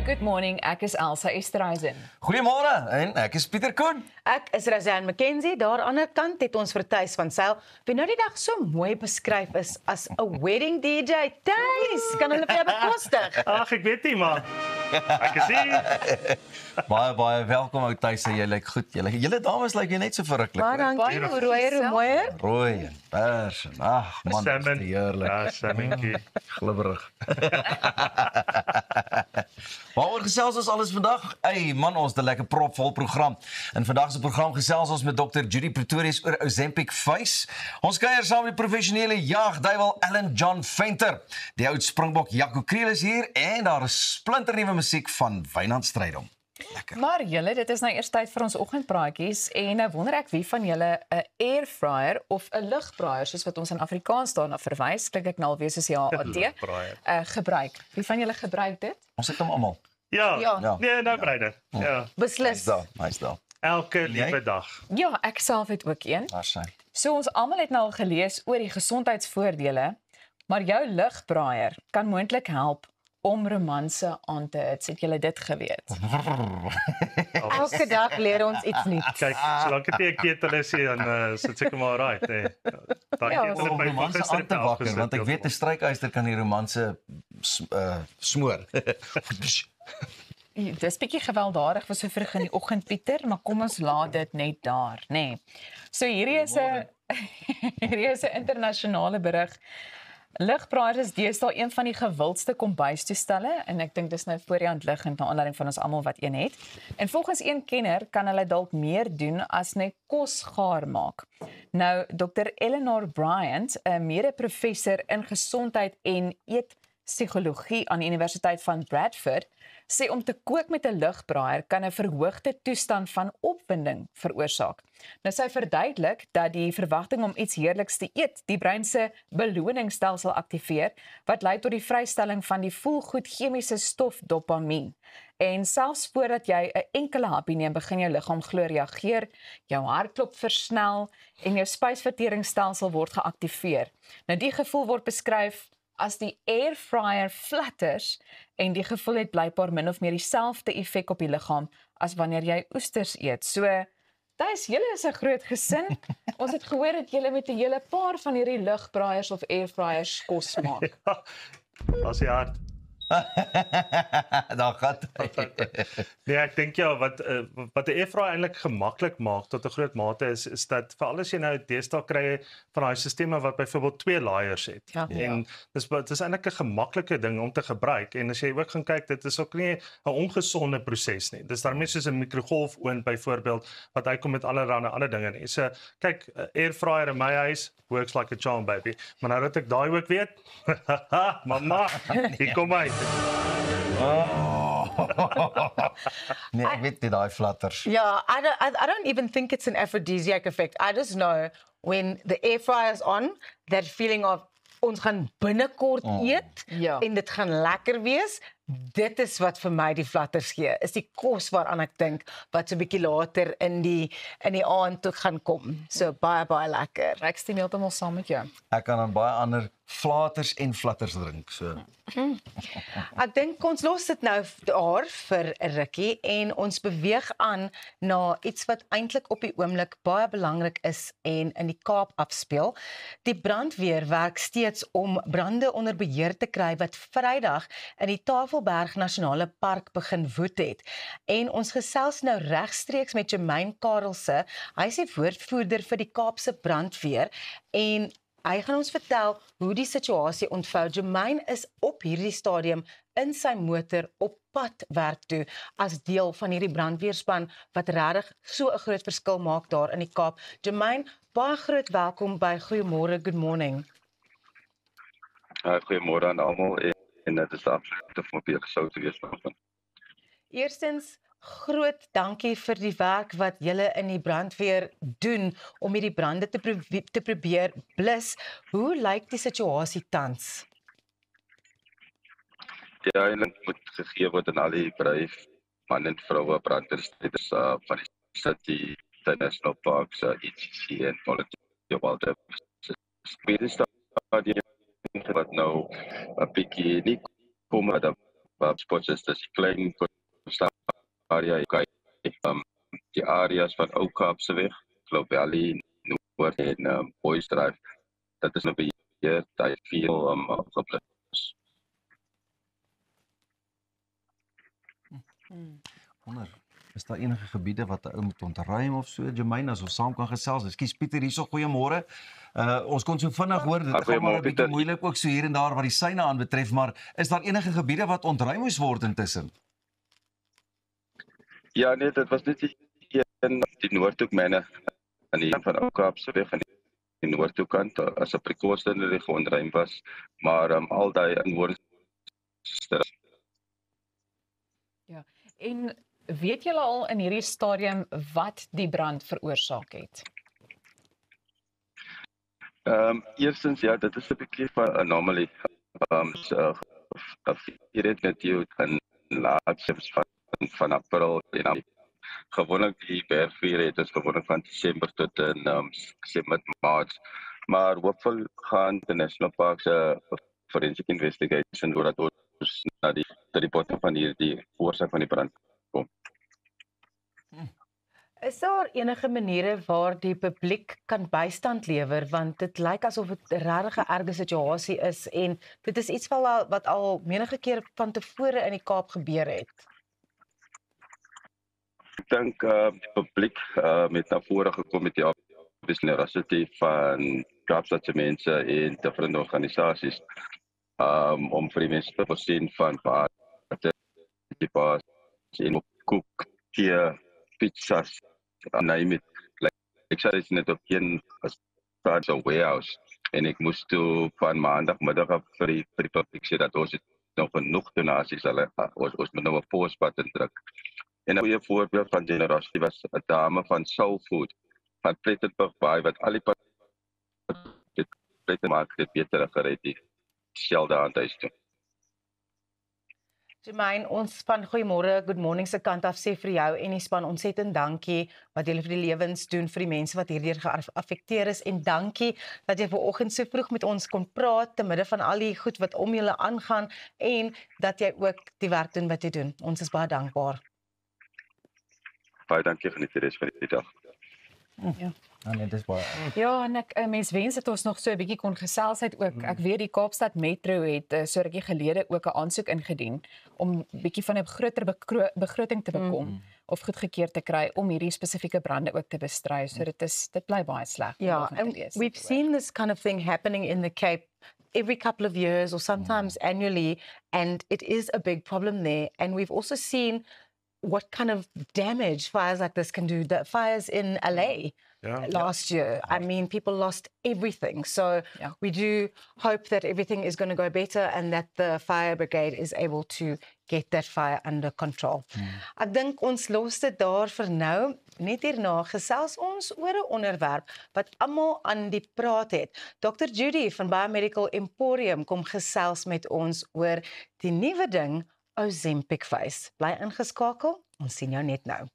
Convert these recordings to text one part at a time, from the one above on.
Good morning, ek is Elsa Esterhuizen. Goeiemôre en ek is Pieter Koen. Ek is Razan McKenzie, daar aan die ander kant het ons vir Thys van Sail, wie nou die dag so mooi beskryf is as 'n wedding DJ. Thys, kan hulle vir jou bekostig? Ag, ek weet nie, maar ek is hier. Baie welkom ou Tuise, jy lyk goed. Julle dames lyk jy net so verruklik. Baie dankie, hoe rooier, hoe mooier. Rooi en pers en ag man, dit Salmon. is heerlik. Ja, salmonkie. Glibberig. Waaroor gesels ons alles vandag? Ey man, ons het 'n lekker propvol program. In vandag se program gesels ons met Dr. Judy Pretorius oor Ozempic Face. Ons kuier saam met die professionele jaagduiwel Alan John Venter. Die oud Springbok Jaco Kriel is hier en daar is splinternuwe musiek van Wynand Strydom. Lekker. Maar julle, dit is nou eers tyd vir ons oggendpraatjies en nou wonder ek wie van julle 'n airfryer of 'n lugbraaier, soos wat ons in Afrikaans daarna verwys, klink ek nou alweer soos HAT, gebruik. Wie van julle gebruik dit? Ons het hom almal. Ja, Ja. nee, nou breide. Ja, Beslis. Nice daar. elke liewe dag. Ja, ek self het ook een. Daar sy. So ons almal het nou al gelees oor die gesondheidsvoordele, maar jou lugbraaier kan moontlik help om romanse aan te hits. Het julle dit geweet? Elke dag leer ons iets nuuts. Kyk, solank dit nie 'n ketel is nie, dan is dit seker maar right, nee. Daai Ja, ketel het Om my romanse gister aan te wakker, afgesit, want ek weet 'n strykyster kan die romanse smoor. Dis bietjie gewelddadig vir so vroeg in die oggend, Pieter, maar kom ons laat dit net daar, nê. Nee. So hierdie is 'n internasionale berig. Lugbraaiers is deesdae een van die gewildste kombuistoestelle en ek dink dis nou voor die hand liggend na aanleiding van ons almal wat een het. En volgens een kenner kan hulle dalk meer doen as net kos gaar maak. Nou Dr. Eleanor Bryant, 'n mede-professor in gesondheid en eetpsigologie aan die Universiteit van Bradford, sê om te kook met 'n lugbraaier kan 'n verhoogde toestand van opwinding veroorsaak. Nou sy verduidelik dat die verwagting om iets heerliks te eet die brein se beloningsstelsel aktiveer wat lei tot die vrystelling van die voelgoed chemiese stof dopamien. En selfs voordat jy 'n enkele happie neem, begin jou liggaam glo reageer, jou hartklop versnel en jou spysverteringsstelsel word geaktiveer. Nou die gevoel word beskryf as die airfryer flutters en die gevoel het blykbaar min of meer dieselfde effek op die liggaam as wanneer jy oesters eet. So, Thys, julle is 'n groot gesin. Ons het gehoor dat julle met 'n hele paar van hierdie lugbraaiers of airfryers kos maak. As jy hard. Daar gaan Nee, ek dink ja, wat 'n airfryer eintlik gemaklik maak tot 'n groot mate is dat veral as jy nou deesdae kry van daai sisteme wat byvoorbeeld 2 laaiers het. Ja. En dis eintlik 'n gemaklike ding om te gebruik en as jy ook gaan kyk, dit is ook nie 'n ongesonde proses nie. Dis daarmee soos 'n mikrogolfoond byvoorbeeld wat uitkom met allerlei ander dinge nie. So kyk, airfryer in my huis works like a charm baby. Maar nou dat ek daai ook weet, mamma, hier kom hy. Nee, ek weet nie daai flutters. Yeah, I don't even think it's an aphrodisiac effect. I just know when the air fryer is on, that feeling of ons gaan binnekort eet Ja. en dit gaan lekker wees. Dit is wat vir my die flutters gee. Is die kos waaraan ek dink wat so 'n bietjie later in die aand toe gaan kom. So baie lekker. Ek stem heeltemal saam met jou. Ek kan aan baie ander flaters en flutters drink, so. Ek dink ons los dit nou daar vir 'n rukkie en ons beweeg aan na iets wat eintlik op die oomblik baie belangrik is en in die Kaap afspeel. Die brandweer werk steeds om brande onder beheer te kry wat Vrydag in die Tafelberg Nasionale Park begin woed het. En ons gesels nou regstreeks met Jermaine Karelse. Hy is die woordvoerder vir die Kaapse brandweer en hy gaan ons vertel hoe die situasie ontvou. Jermaine is op hierdie stadium in sy motor op pad werk toe as deel van hierdie brandweerspan wat regtig so 'n groot verskil maak daar in die Kaap. Jermaine, baie groot welkom by Goeiemôre, good morning. Goeiemôre aan almal en dit is absoluut om op hier gesou te wees vanoggend. Eerstens, groot dankie vir die werk wat julle in die brandweer doen om hierdie brande te probeer blus. Hoe lyk die situasie tans? Ja, en dit moet gegee word aan al die bedryf, man en vroue branders, dit is van die city, the national parks, ETC en politiek wildlife. Dit is wat nou 'n bietjie nie kom dat spots is dis die klein area, die areas van Ou Kaapse weg, Kloof Valley, Noord en Boys Drive. Dit is nou beheer, daar is veel geplus. Wonder, is daar enige gebiede wat 'n ou moet ontruim of so? Jermaine, as ons saam kan gesels. Ekskuus Pieter, hierso, goeiemôre. Ons kon so vinnig hoor, dit gaan maar 'n Goeiemôre, bietjie Pieter. moeilik ook so hier en daar wat die syne aanbetref, maar is daar enige gebiede wat ontruim moes word intussen? Ja, nee, dit was net die Noordhoek myne aan die kant van Ou Kaapse weg aan die Noordhoek kant as 'n precausie dat die geontruim was, maar al daai inwoners En weet julle al in hierdie stadium wat die brand veroorsaak het? Eerstens ja, dit is 'n bietjie van 'n anomaly. So hier het net jy in laat shifts van April en gewoonlik die bergvuur het is gewoonlik van Desember tot in Desember Maart. Maar hoopvol gaan die National Parks forensic investigation deur dat ons na die bottom van hierdie oorsaak van die brand kom. Is daar enige maniere waar die publiek kan bystand lewer, want dit lyk asof dit 'n regtig erge situasie is en dit is iets wat al menige keer van tevore in die Kaap gebeur het. Ek dink die publiek met na vore gekom met die generosity van Kaapstadse mense en different organisasies om vir die mense te voorsien van water, en koek, tee, pizzas, name it. Ek sê dit net op een warehouse en ek moes toe van maandagmiddag af vir die publiek sê dat ons het nog genoeg donasies, ons moet nou 'n pause-button druk. En 'n goeie voorbeeld van generosity was 'n dame van Soul Food van Plettenberg Baai wat al die plette maak dit beter gered die Shell daar aan huis toe. Jermaine, ons van Goeiemôre, Good Morning se kant af sê vir jou en die span ontsettend dankie wat julle vir die lewens doen vir die mense wat hierdeur geaffekteer is en dankie dat jy vanoggend so vroeg met ons kon praat te midde van al die goed wat om julle aangaan en dat jy ook die werk doen wat jy doen. Ons is baie dankbaar. Baie dankie geniet die res van die dag. Ja. Nee, dis baie. Ja, en ek mens wens dat ons nog so 'n bietjie kon gesels het ook. Ek weet die Kaapstad Metro het so rukkie gelede ook 'n aansoek ingedien om bietjie van 'n groter begroting te bekom of goedgekeur te kry om hierdie spesifieke brande ook te bestry. So dit bly baie sleg. Yeah, and we've seen this kind of thing happening in the Cape every couple of years or sometimes annually, and it is a big problem there. And we've also seen what kind of damage fires like this can do. The fires in LA last year, I mean, people lost everything. So we do hope that everything is going to go better and that the fire brigade is able to get that fire under control. Ek dink ons los dit daar vir nou. Net hierna gesels ons oor 'n onderwerp wat almal aan die praat het. Dr. Judy van Biomedical Emporium kom gesels met ons oor die nuwe ding Ozempic Face. Bly ingeskakel. Ons sien jou net nou.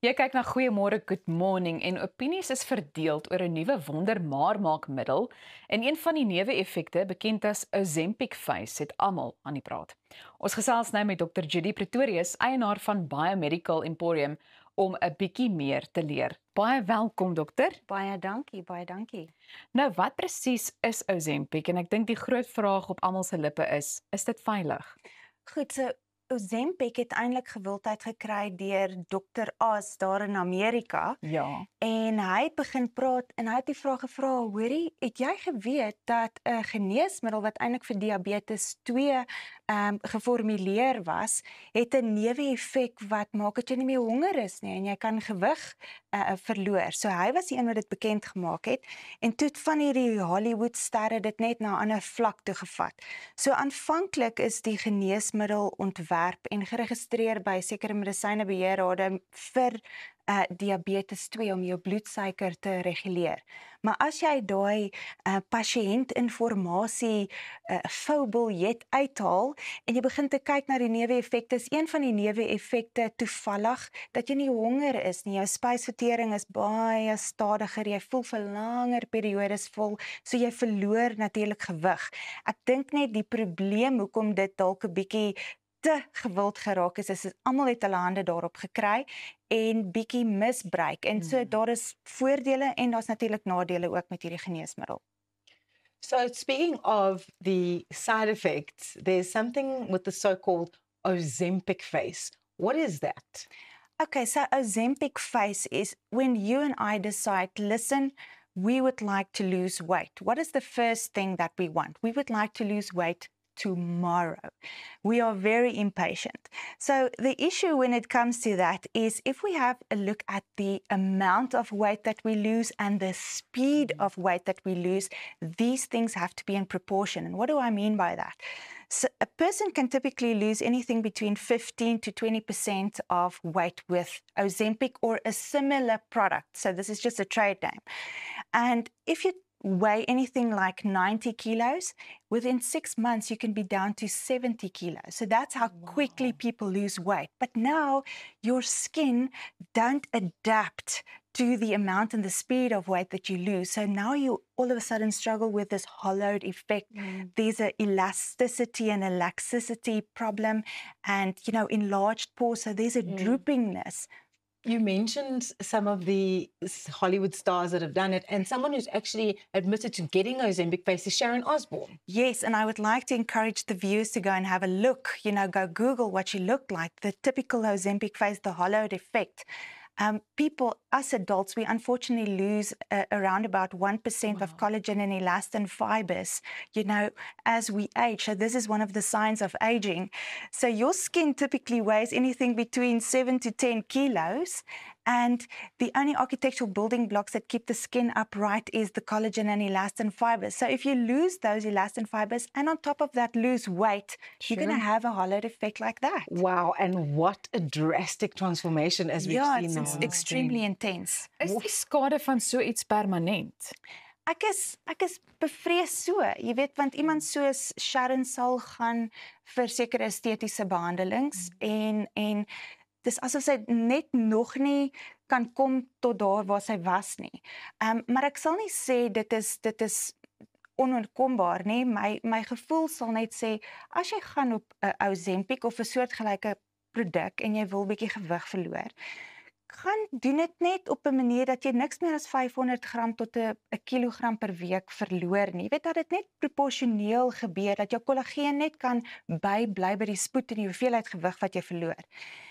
Jy kyk na Goeiemôre, Good Morning en opinies is verdeeld oor 'n nuwe wondermaarmaakmiddel en een van die neeweffekte, bekend as Ozempic Face, het almal aan die praat. Ons gesels nou met Dr. Judy Pretorius, eienaar van Biomedical Emporium, om 'n bietjie meer te leer. Baie welkom, dokter. Baie dankie, baie dankie. Nou, wat presies is Ozempic? En ek dink die groot vraag op almal se lippe is dit veilig? Goed, so Ozempic het eintlik gewildheid gekry deur Dr. Oz daar in Amerika. Ja. En hy het begin praat en hy het die vraag gevra, hoorie, het jy geweet dat 'n geneesmiddel wat eintlik vir diabetes 2 geformuleer was, het 'n neeweffek wat maak dat jy nie meer honger is nie en jy kan gewig verloor. So hy was die een wat dit bekend gemaak het en toe het van hierdie Hollywood sterre dit net na 'n ander vlak toe gevat. So aanvanklik is die geneesmiddel ontwerp en geregistreer by sekere medisynebeheerrade vir diabetes 2 om jou bloedsuiker te reguleer. Maar as jy daai pasiëntinformasie biljet uithaal en jy begin te kyk na die neeweffekte, is een van die neeweffekte toevallig dat jy nie honger is nie. Jou spysvertering is baie stadiger, jy voel vir langer periodes vol, so jy verloor natuurlik gewig. Ek dink net die probleem hoekom dit dalk 'n bietjie te gewild geraak is almal het hulle hande daarop gekry en bietjie misbruik. En so daar is voordele en daar's natuurlik nadele ook met hierdie geneesmiddel. So speaking of the side effects, there's something with the so-called Ozempic face. What is that? Okay, so Ozempic Face is when you and I decide, listen, we would like to lose weight. What is the first thing that we want? We would like to lose weight tomorrow. We are very impatient. So the issue when it comes to that is if we have a look at the amount of weight that we lose and the speed of weight that we lose, these things have to be in proportion. And what do I mean by that? So a person can typically lose anything between 15 to 20% of weight with Ozempic or a similar product. So this is just a trade name. And if you weigh anything like 90 kilos, within 6 months you can be down to 70 kilos. So that's how quickly people lose weight. But now your skin don't adapt to the amount and the speed of weight that you lose. So now you all of a sudden struggle with this hollowed effect. There's an elasticity and a laxicity problem and, enlarged pores. So there's a droopingness. You mentioned some of the Hollywood stars that have done it, and someone who's actually admitted to getting Ozempic face is Sharon Osbourne. Yes, and I would like to encourage the viewers to go and have a look, go Google what she looked like, the typical Ozempic face, the hollowed effect. People, us adults, we unfortunately lose around about 1% of collagen and elastin fibers, as we age. So this is one of the signs of aging. So your skin typically weighs anything between 7 to 10 kilos. And the only architectural building blocks that keep the skin upright is the collagen and elastin fibers. So if you lose those elastin fibers and on top of that lose weight, you're going to have a hollowed effect like that. Wow, and what a drastic transformation as we've seen now. It's extremely intense. Is die skade van so iets permanent? Ek is bevrees so, jy weet, want iemand soos Sharon sal gaan vir sekere estetiese behandelings en dis asof sy net nog nie kan kom tot daar waar sy was nie. Maar ek sal nie sê dit is onontkombaar nie. My gevoel sal net sê as jy gaan op 'n Ozempic of 'n soortgelyke produk en jy wil bietjie gewig verloor, gaan doen dit net op 'n manier dat jy niks meer as 500 gram tot 'n kilogram per week verloor nie. Jy weet dat dit net proporsioneel gebeur, dat jou kollageen net kan bly by die spoed en die hoeveelheid gewig wat jy verloor.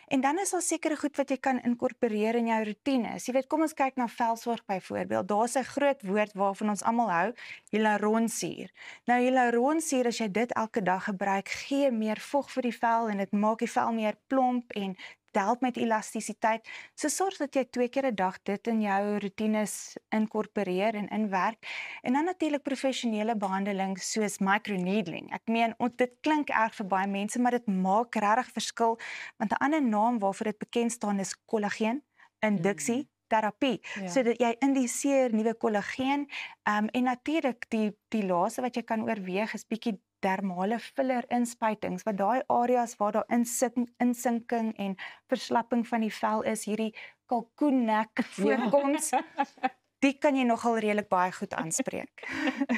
En dan is daar sekere goed wat jy kan inkorporeer in jou roetines. Jy weet, kom ons kyk na velsorg byvoorbeeld. Daar's 'n groot woord waarvan ons almal hou, hyaluronsuur. Nou hyaluronsuur, as jy dit elke dag gebruik, gee meer vog vir die vel en dit maak die vel meer plomp en dit help met elastisiteit. So sorg dat jy 2 keer 'n dag dit in jou roetines inkorporeer en inwerk. En dan natuurlik professionele behandeling soos microneedling. Ek meen, dit klink erg vir baie mense, maar dit maak regtig verskil, want 'n ander naam waarvoor dit bekend staan is kollageen induksie terapie. So dat jy indiseer nuwe kollageen en natuurlik die laaste wat jy kan oorweeg is bietjie dermale filler inspuitings, wat daai areas waar daar insinking en verslapping van die vel is, hierdie kalkoennek voorkoms, die kan jy nogal redelik baie goed aanspreek.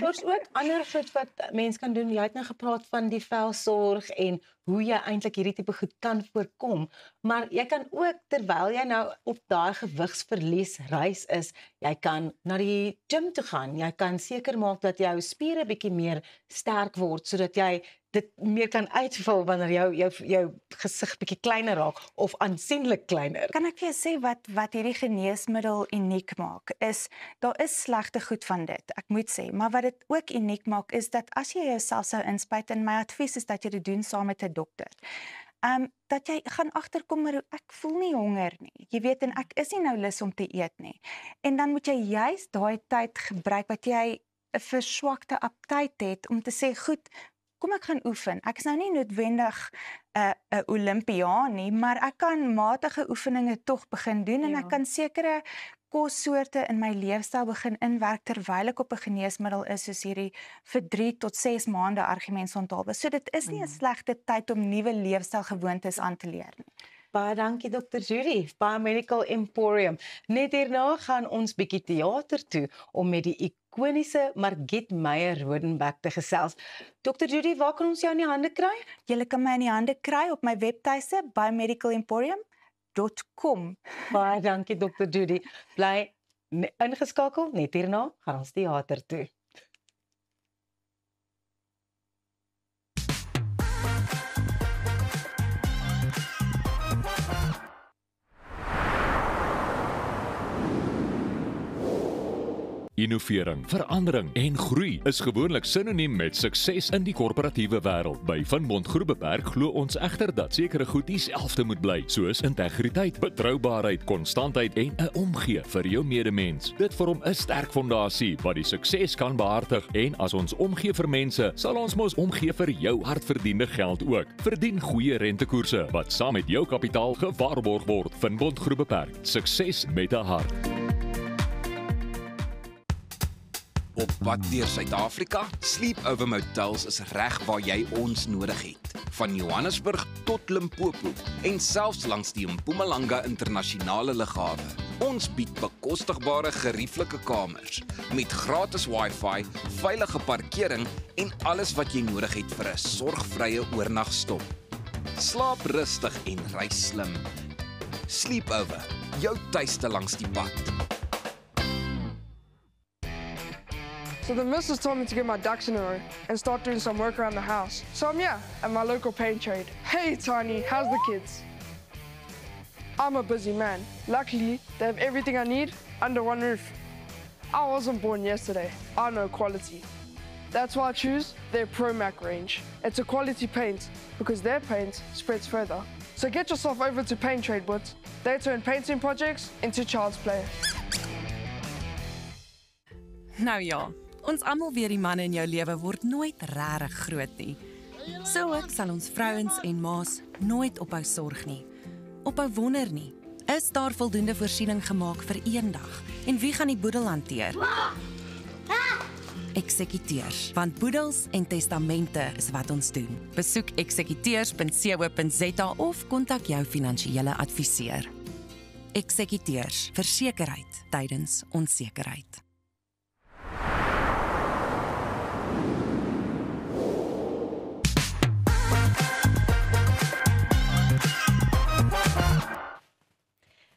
Daar's ook ander goed wat mense kan doen. Jy het nou gepraat van die velsorg en hoe jy eintlik hierdie tipe goed kan voorkom, maar jy kan ook terwyl jy nou op daai gewigsverlies reis is, jy kan na die gym toe gaan. Jy kan seker maak dat jou spiere bietjie meer sterk word sodat jy dit meer kan uitvul wanneer jou gesig bietjie kleiner raak of aansienlik kleiner. Kan ek vir jou sê wat hierdie geneesmiddel uniek maak, is daar is slegte goed van dit, ek moet sê, maar wat dit ook uniek maak is dat as jy jouself sou inspuit, en my advies is dat jy dit doen saam met 'n dokter. Dat jy gaan agterkom maar ek voel nie honger nie. Jy weet, en ek is nie nou lus om te eet nie. En dan moet jy juist daai tyd gebruik wat jy 'n verswakte aptyt het om te sê, goed, kom ek gaan oefen. Ek is nou nie noodwendig 'n Olimpiaan nie, maar ek kan matige oefeninge tog begin doen en ek kan sekere kossoorte in my leefstyl begin inwerk terwyl ek op 'n geneesmiddel is soos hierdie vir 3 tot 6 maande argumentsontalwe. So dit is nie 'n slegte tyd om nuwe leefstylgewoontes aan te leer nie. Baie dankie Dr. Judy, Biomedical Emporium. Net hierna gaan ons bietjie teater toe om met die ikoniese Margit Meyer-Rodenbeck te gesels. Dr. Judy, waar kan ons jou in die hande kry? Jy kan my in die hande kry op my webtuiste biomedicalemporium.com. Baie dankie Dr. Judy. Bly ingeskakel, net hierna gaan ons teater toe. Innovering, verandering en groei is gewoonlik sinoniem met sukses in die korporatiewe wêreld. By Van Bont Groep Beperk glo ons egter dat sekere goed dieselfde moet bly, soos integriteit, betroubaarheid, konstantheid en 'n omgee vir jou medemens. Dit vorm 'n sterk fondasie wat die sukses kan behartig, en as ons omgee vir mense, sal ons mos omgee vir jou hardverdiende geld ook. Verdien goeie rentekoerse wat saam met jou kapitaal gewaarborg word. Van Bont Groep Beperk, sukses met 'n hart. Op pad deur Suid-Afrika, Sleepover Motels is reg waar jy ons nodig het. Van Johannesburg tot Limpopo en selfs langs die Mpumalanga internasionale lughawe. Ons bied bekostigbare gerieflike kamers met gratis Wi-Fi, veilige parkering en alles wat jy nodig het vir 'n sorgvrye oornagstop. Slaap rustig en reis slim. Sleepover, jou tuiste langs die pad. So the missus told me to get my ducks in a row and start doing some work around the house. So I'm here at my local paint trade. Hey Tiny, how's the kids? I'm a busy man. Luckily, they have everything I need under one roof. I wasn't born yesterday. I know quality. That's why I choose their ProMac range. It's a quality paint because their paint spreads further. So get yourself over to Paint Trade, but they turn painting projects into child's play. Nou ja, ons almal weet die manne in jou lewe word nooit regtig groot nie. So ook sal ons vrouens en ma's nooit ophou sorg nie. Ophou wonder nie. Is daar voldoende voorsiening gemaak vir eendag? En wie gaan die boedel hanteer? Eksekuteurs, want boedels en testamente is wat ons doen. Besoek eksekuteurs.co.za of kontak jou finansiële adviseur. Eksekuteurs, versekerheid tydens onsekerheid.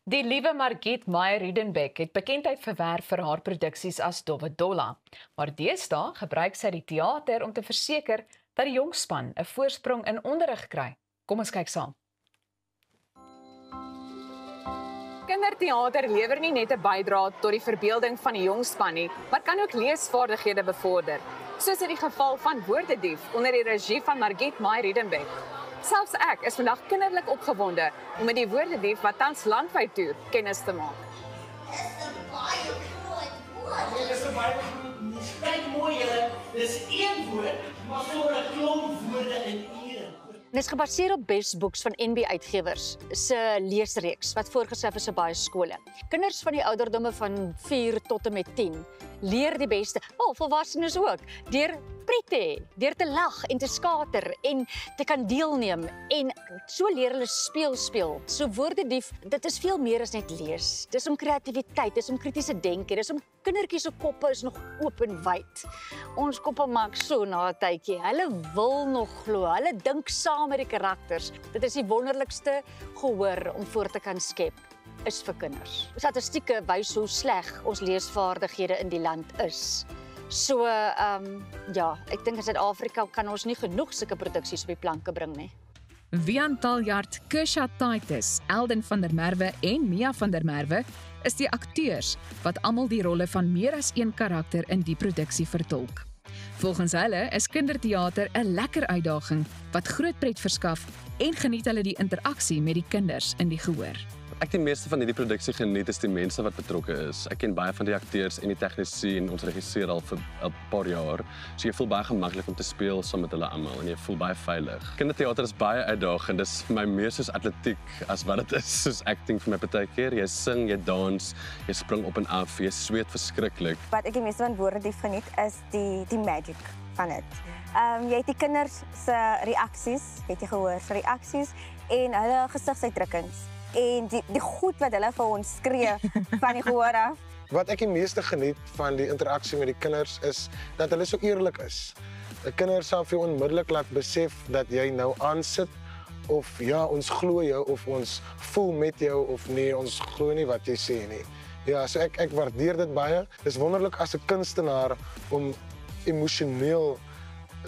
Die liewe Margit Meyer-Rodenbeck het bekendheid verwerf vir haar produksies as Dowwe Dolla, maar deesdae gebruik sy die teater om te verseker dat die jong span 'n voorsprong in onderrig kry. Kom ons kyk saam. Kinderteater lewer nie net 'n bydrae tot die verbeelding van die jong span nie, maar kan ook leesvaardighede bevorder, soos in die geval van Woordedief onder die regie van Margit Meyer-Rodenbeck. Selfs ek is vandag kinderlik opgewonde om met die Woordedief wat tans landwyd toer kennis te maak. Dit is 'n baie groot woord. Kyk mooi julle, dis een woord, maar voor 'n klomp woorde in een. Dit is gebaseer op Best Books van NB Uitgewers se leesreeks wat voorgeskryf is op baie skole. Kinders van die ouderdomme van 4 tot en met 10 leer die beste, volwassenes ook, deur pret te hê, deur te lag en te skater en te kan deelneem en so leer hulle speel. So Woordedief, dit is veel meer as net lees. Dis om kreatiwiteit, dis om kritiese denke, dis om kindertjies se koppe is nog oop en wyd. Ons koppe maak so na 'n tydjie. Hulle wil nog glo, hulle dink saam met die karakters. Dit is die wonderlikste gehoor om voor te kan skep is vir kinders. Statistieke wys hoe sleg ons leesvaardighede in die land is. So ja, ek dink in Suid-Afrika kan ons nie genoeg sulke produksies op die planke bring nie. Wian Taljaard, Kersha Titus, Elden van der Merwe en Mia van der Merwe is die akteurs wat almal die rolle van meer as een karakter in die produksie vertolk. Volgens hulle is kinderteater 'n lekker uitdaging wat groot pret verskaf en geniet hulle die interaksie met die kinders in die gehoor. Ek die meeste van hierdie produksie geniet is die mense wat betrokke is. Ek ken baie van die akteurs en die tegnisie en ons regisseur al vir 'n paar jaar. So jy voel baie gemaklik om te speel saam met hulle almal en jy voel baie veilig. Kinderteater is baie uitdagend. Dis vir my meer soos atletiek as wat dit is soos acting vir my partykeer. Jy sing, jy dans, jy spring op en af, jy sweet verskriklik. Wat ek die meeste van Woordedief geniet is die magic van dit. Jy het die kinders se reaksies, het jy gehoor, se reaksies en hulle gesigsuitdrukkings. En die goed wat hulle vir ons skree van die gehoor af. Wat ek die meeste geniet van die interaksie met die kinders is dat hulle so eerlik is. 'n Kinders sal vir jou onmiddellik laat besef dat jy nou aansit of ja, ons glo jou of ons voel met jou of nee, ons glo nie wat jy sê nie. Ja, so ek waardeer dit baie. Dis wonderlik as 'n kunstenaar om emosioneel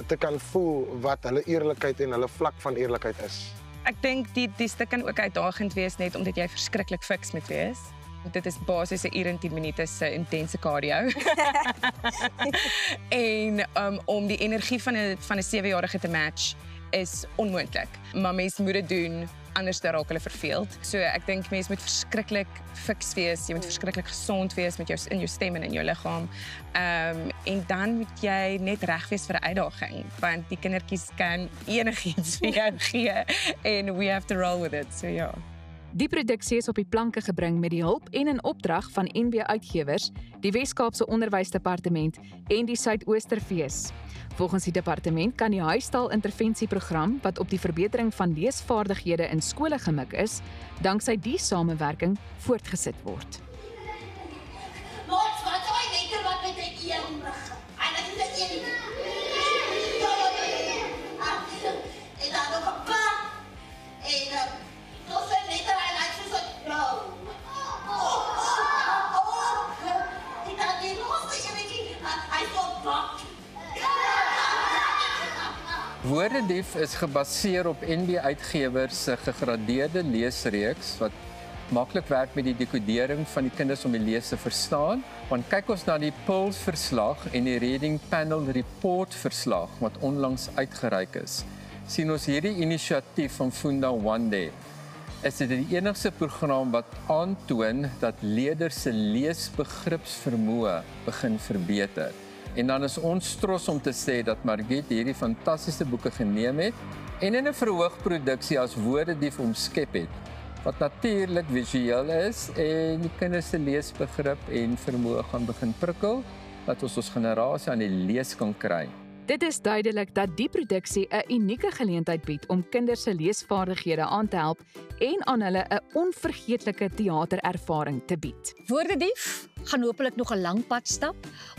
te kan voel wat hulle eerlikheid en hulle vlak van eerlikheid is. Ek dink die stuk kan ook uitdagend wees net omdat jy verskriklik fiks moet wees. Dit is basies 'n uur en 10 minute se intense cardio. En om die energie van 'n 7-jarige te match is onmoontlik. Maar mens moet dit doen anders dan raak hulle verveeld. So ek dink mense moet verskriklik fiks wees, jy moet verskriklik gesond wees met in jou stem en in jou liggaam. En dan moet jy net reg wees vir 'n uitdaging, want die kindertjies kan enigiets vir jou gee en we have to roll with it. So ja. Die produksie is op die planke gebring met die hulp en in opdrag van NB Uitgewers, die Wes-Kaapse Onderwysdepartement en die Suidoosterfees. Volgens die departement kan die huistaal intervensieprogram wat op die verbetering van leesvaardighede in skole gemik is, danksy die samewerking voortgesit word. Wat weet wat met die een begin? En dit is 'n een. En dan nog 'n pa. En nog 'n letter en hy sê so nou. Dit het nie los nie, hy stop bak. Woordedief is gebaseer op NB Uitgewers se gegradeerde leesreeks wat maklik werk met die dekodering van die kinders om die lees te verstaan. Want kyk ons na die PILS verslag en die Reading Panel Report verslag wat onlangs uitgereik is, sien ons hierdie inisiatief van Funda Wande. Is dit die enigste program wat aantoon dat leerders se leesbegripsvermoë begin verbeter. En dan is ons trots om te sê dat Margriet hierdie fantastiese boeke geneem het en in 'n verhoogproduksie as Woordedief omskep het, wat natuurlik visueel is en die kinders se leesbegrip en vermoë gaan begin prikkel, dat ons generasie aan die lees kan kry. Dit is duidelik dat die produksie 'n unieke geleentheid bied om kinders se leesvaardighede aan te help en aan hulle 'n onvergeetlike teaterervaring te bied. Woordedief gaan hopelik nog 'n lang pad stap.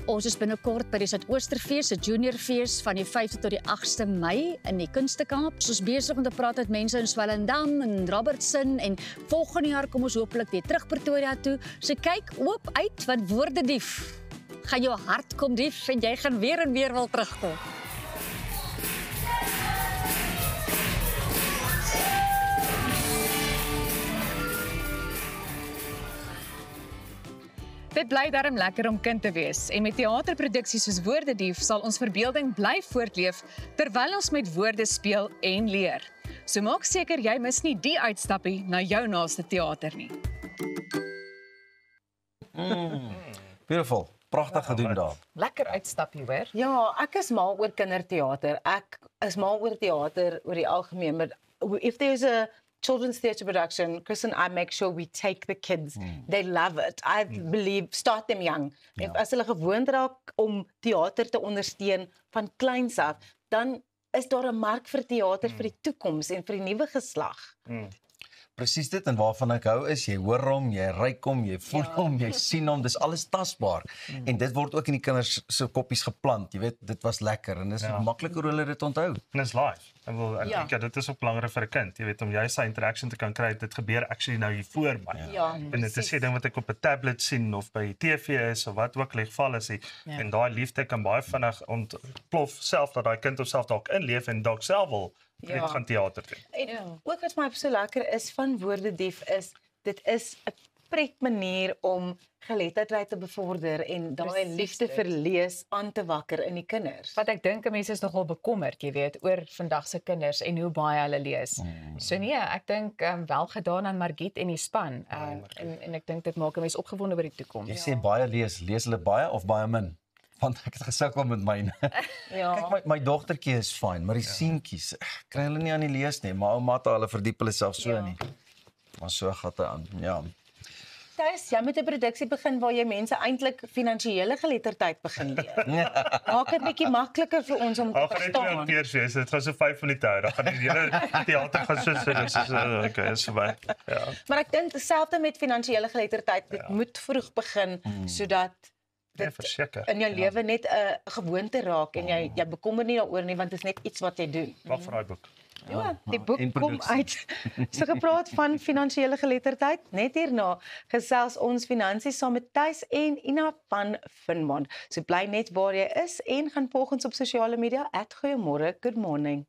Ons is binnekort by die Suidoosterfees, se Juniorfees van die 5de tot die 8ste Mei in die Kunstekaap. Ons is besig om te praat met mense in Swellendam en Robertson en volgende jaar kom ons hopelik weer terug Pretoria toe. So kyk oop uit want Woordedief gaan jou hart kom dief en jy gaan weer en weer wil terugkom. Dit bly darm lekker om kind te wees en met teaterproduksies soos Woordedief sal ons verbeelding bly voortleef terwyl ons met woorde speel en leer. So maak seker jy mis nie die uitstappie na jou naaste teater nie. Beautiful. Pragtig gedoen daar. Lekker uitstappie, hoor. Ja, ek is mal oor kinderteater. Ek is mal oor teater oor die algemeen, maar if there's a children's theatre production, Chris and I make sure we take the kids. They love it. I believe, start them young. As hulle gewoond raak om theater te ondersteun van kleins af, dan is daar 'n mark vir theater vir die toekoms en vir die nuwe geslag. Presies dit, en waarvan ek hou is, jy hoor hom, jy ruik hom, jy voel hom, jy sien hom, dis alles tasbaar. En dit word ook in die kinders se koppies geplant, jy weet, dit was lekker, en dis maklik hoe hulle dit onthou. En is live. Ek dink dit is ook belangrik vir 'n kind, jy weet, om jy sy interaction te kan kry, dit gebeur actually nou hier voor my. En dit is 'n ding wat ek op 'n tablet sien, of by TV is, of wat ook al die geval is, en daai liefde kan baie vinnig ontplof self, dat daai kind homself dalk inleef, en dalk self wil gaan theater doen. En ook wat my so lekker is van Woordedief is, dit is 'n pretmanier om geletterdheid te bevorder en daai liefde vir lees aan te wakker in die kinders. Wat ek dink mense is nogal bekommerd, jy weet, oor vandag se kinders en hoe baie hulle lees. So nee, ek dink wel gedaan aan Margriet en die span. En ek dink dit maak 'n mens opgewonde oor die toekoms. Jy sê baie lees hulle baie of baie min? Want ek het gesukkel met myne. Kyk, my dogtertjie is fyn, maar die seentjies, kry hulle nie aan die lees nie, maar ouma hulle verdiep hulle self so nie. Maar so gaan dit aan, Thys, jy moet 'n produksie begin waar jy mense eintlik finansiële geletterdheid begin leer. Maak dit bietjie makliker vir ons om te verstaan. Dit gaan so 5 minute hou, dan gaan die hele theater gaan so, okay, is verby. Maar ek dink dieselfde met finansiële geletterdheid, dit moet vroeg begin, sodat in jou lewe net 'n gewoonte raak en jy bekommer nie daaroor nie, want dit is net iets wat jy doen. Wag vir daai boek. Ja, die boek kom uit. So gepraat van finansiële geletterdheid, net hierna gesels ons finansies saam met Thys en Ina van Finmond. So bly net waar jy is en gaan volg ons op sosiale media @goeiemôre, good morning.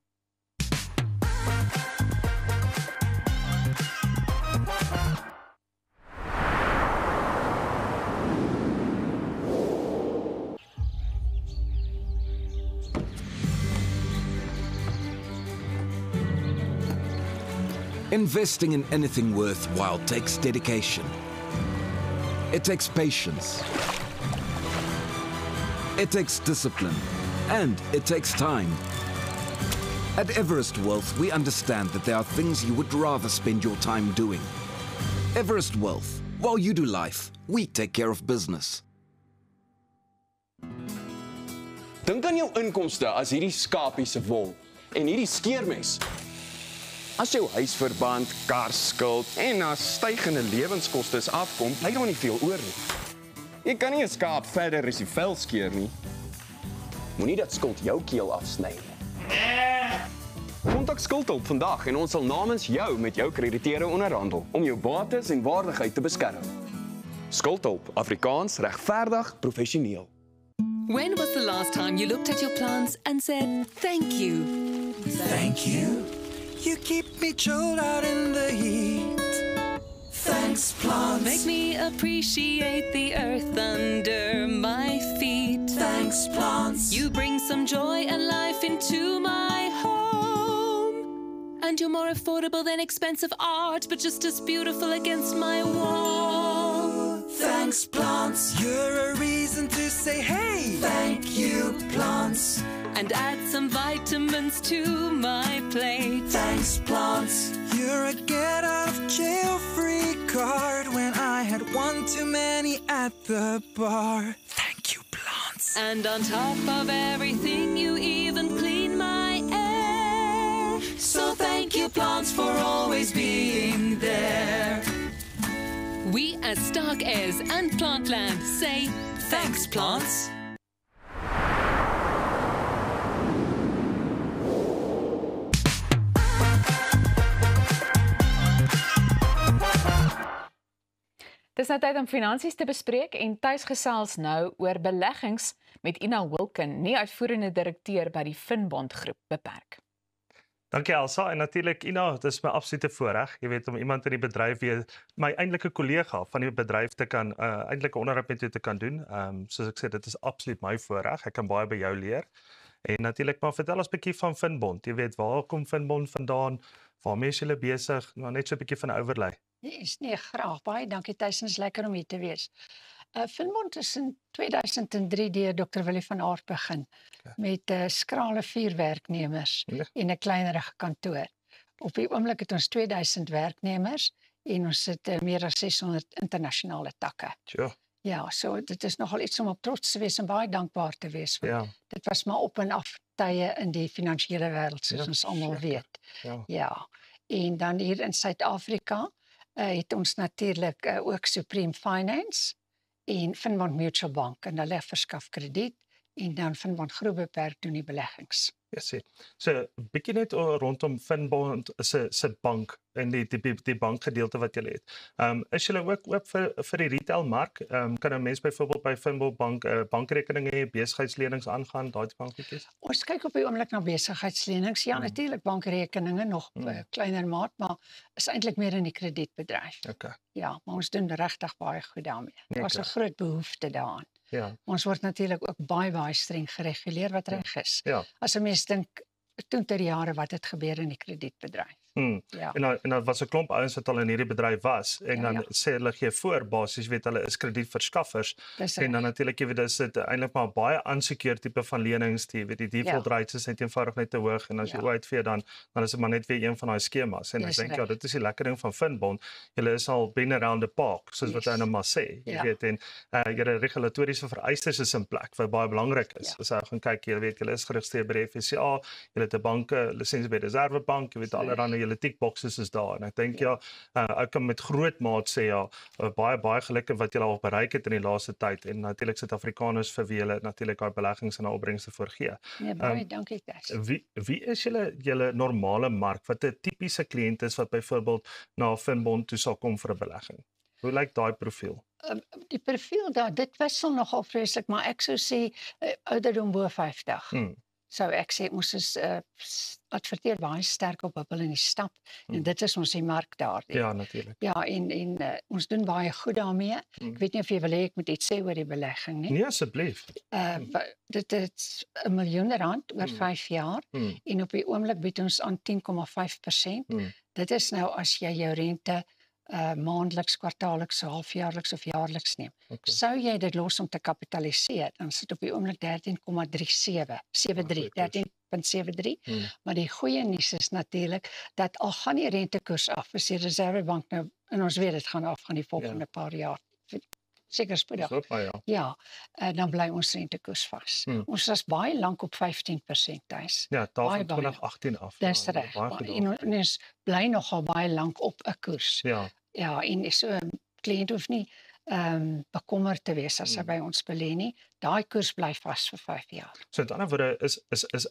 Investing in anything worthwhile takes dedication. It takes patience. It takes discipline. And it takes time. At Everest Wealth, we understand that there are things you would rather spend your time doing. Everest Wealth. While you do life, we take care of business. Dink aan jou inkomste as hierdie skapie se wol en hierdie skeermes. As jou huisverband, karskuld en as stygende lewenskoste afkom, bly daar nie veel oor nie. Jy kan nie 'n skaap verder as die vel skeer nie. Moenie dat skuld jou keel afsny nie. Kontak Skuldhulp vandag en ons sal namens jou met jou krediteure onderhandel om jou bates en waardigheid te beskerm. Skuldhulp, Afrikaans, regverdig, professioneel. When was the last time you looked at your plants and said, thank you? Thank you. You keep me chilled out in the heat. Thanks, plants. Make me appreciate the earth under my feet. Thanks, plants. You bring some joy and life into my home. And you're more affordable than expensive art, but just as beautiful against my wall. Thanks, plants. You're a reason to say, hey, thank you, plants. And add some vitamins to my plate. Thanks, plants. You're a get out of jail free card when I had one too many at the bar. Thank you, plants. And on top of everything, you even clean my air. So thank you, plants, for always being there. We as Stark Airs and Plantland say, thanks, plants. Dis nou tyd om finansies te bespreek en Thys gesels nou oor beleggings met Ina Wilken, nie uitvoerende direkteur by die Finbond groep beperk. Dankie Elsa en natuurlik Ina, dit is my absolute voorreg, jy weet om iemand in die bedryf weer my eintlike kollega van die bedryf te kan eintlike onderhoud met jou te kan doen. Soos ek sê, dit is absoluut my voorreg. Ek kan baie by jou leer. En natuurlik maar vertel ons 'n bietjie van Finbond. Jy weet waar kom Finbond vandaan? Waarmee is julle besig? Nou net so 'n bietjie van 'n overlay. Nee, graag. Baie dankie Thys, is lekker om hier te wees. Finbond is in 2003 deur Dr. Willie van Aart begin met skrale 4 werknemers en 'n kleinerige kantoor. Op die oomblik het ons 2000 werknemers en ons het meer as 600 internasionale takke. Ja. Ja, so dit is nogal iets om op trots te wees en baie dankbaar te wees. Ja. Dit was maar op en af tye in die finansiële wêreld soos ons almal weet. Ja. En dan hier in Suid-Afrika het ons natuurlik ook Supreme Finance en Finbond Mutual Bank en hulle verskaf krediet en dan Finbond Groebeperk doen die beleggings. Ja, sê. So, bietjie net rondom Finbond se bank en die bankgedeelte wat julle het. Is julle ook oop vir die retailmark? Kan 'n mens byvoorbeeld by Finbond Bank bankrekeninge hê, besigheidslenings aangaan, daai bankgoedjies? Ons kyk op die oomblik na besigheidslenings. Ja, natuurlik bankrekeninge nog kleiner maat, maar is eintlik meer in die kredietbedryf. Okay. Ja, maar ons doen regtig baie goed daarmee. Daar's 'n groot behoefte daaraan. Ja. Ons word natuurlik ook baie streng gereguleer wat reg is. Ja. As 'n mens dink toe ter jare wat het gebeur in die kredietbedryf. Ja. En dan was 'n klomp ouens wat al in hierdie bedryf was en dan sê hulle gee voor basies weet hulle is kredietverskaffers en dan natuurlik jy weet dis dit eintlik maar baie unsecured tipe van lenings die weet die default rates is net eenvoudig net te hoog en as jy uitvee dan is dit maar net weer een van daai skemas en ek dink ja dit is die lekker ding van Finbond julle is al been around the park soos wat hulle nou maar sê jy weet en julle regulatoriese vereistes is in plek wat baie belangrik is as jy gaan kyk jy weet julle is geregistreer by die FSCA julle het 'n banke lisensie by die Reservebank jy weet allerlei julle tick boxes is daar en ek dink ek kan met groot maat sê baie geluk wat julle al bereik het in die laaste tyd en natuurlik Suid-Afrikaners vir wie julle natuurlik daai beleggings en opbrengste voorgee. Nee, baie dankie Tess. Wie is julle normale mark wat 'n tipiese kliënt is wat byvoorbeeld na Finbond toe sal kom vir 'n belegging? Hoe lyk daai profiel? Die profiel daar, dit wissel nogal vreeslik, maar ek sou sê ouderdom bo 50. Sou ek sê ons is adverteer baie sterk op hulle in die stap en dit is ons die mark daar. Ja, natuurlik. Ja, en ons doen baie goed daarmee. Ek weet nie of jy wil hê ek moet iets sê oor die belegging nie. Nee, asseblief. Dit is R1 miljoen oor 5 jaar en op die oomblik bied ons aan 10,5%. Dit is nou as jy jou rente maandeliks, kwartaalliks, halfjaarliks of jaarliks neem. Sou jy dit los om te kapitaliseer, dan sit op die oomblik 13,73, maar die goeie nuus is natuurlik dat al gaan die rentekoers af, is die Reservebank nou, en ons weet dit gaan af gaan die volgende paar jaar, seker spoedig. Ja, dan bly ons rentekoers vas. Ons was baie lank op 15% thuis. Ja, daar van 2018 af. Dis reg. En ons bly nogal baie lank op 'n koers. Ja, en so 'n kliënt hoef nie bekommerd te wees as hy by ons belê nie. Daai koers bly vas vir 5 jaar. So met ander woorde is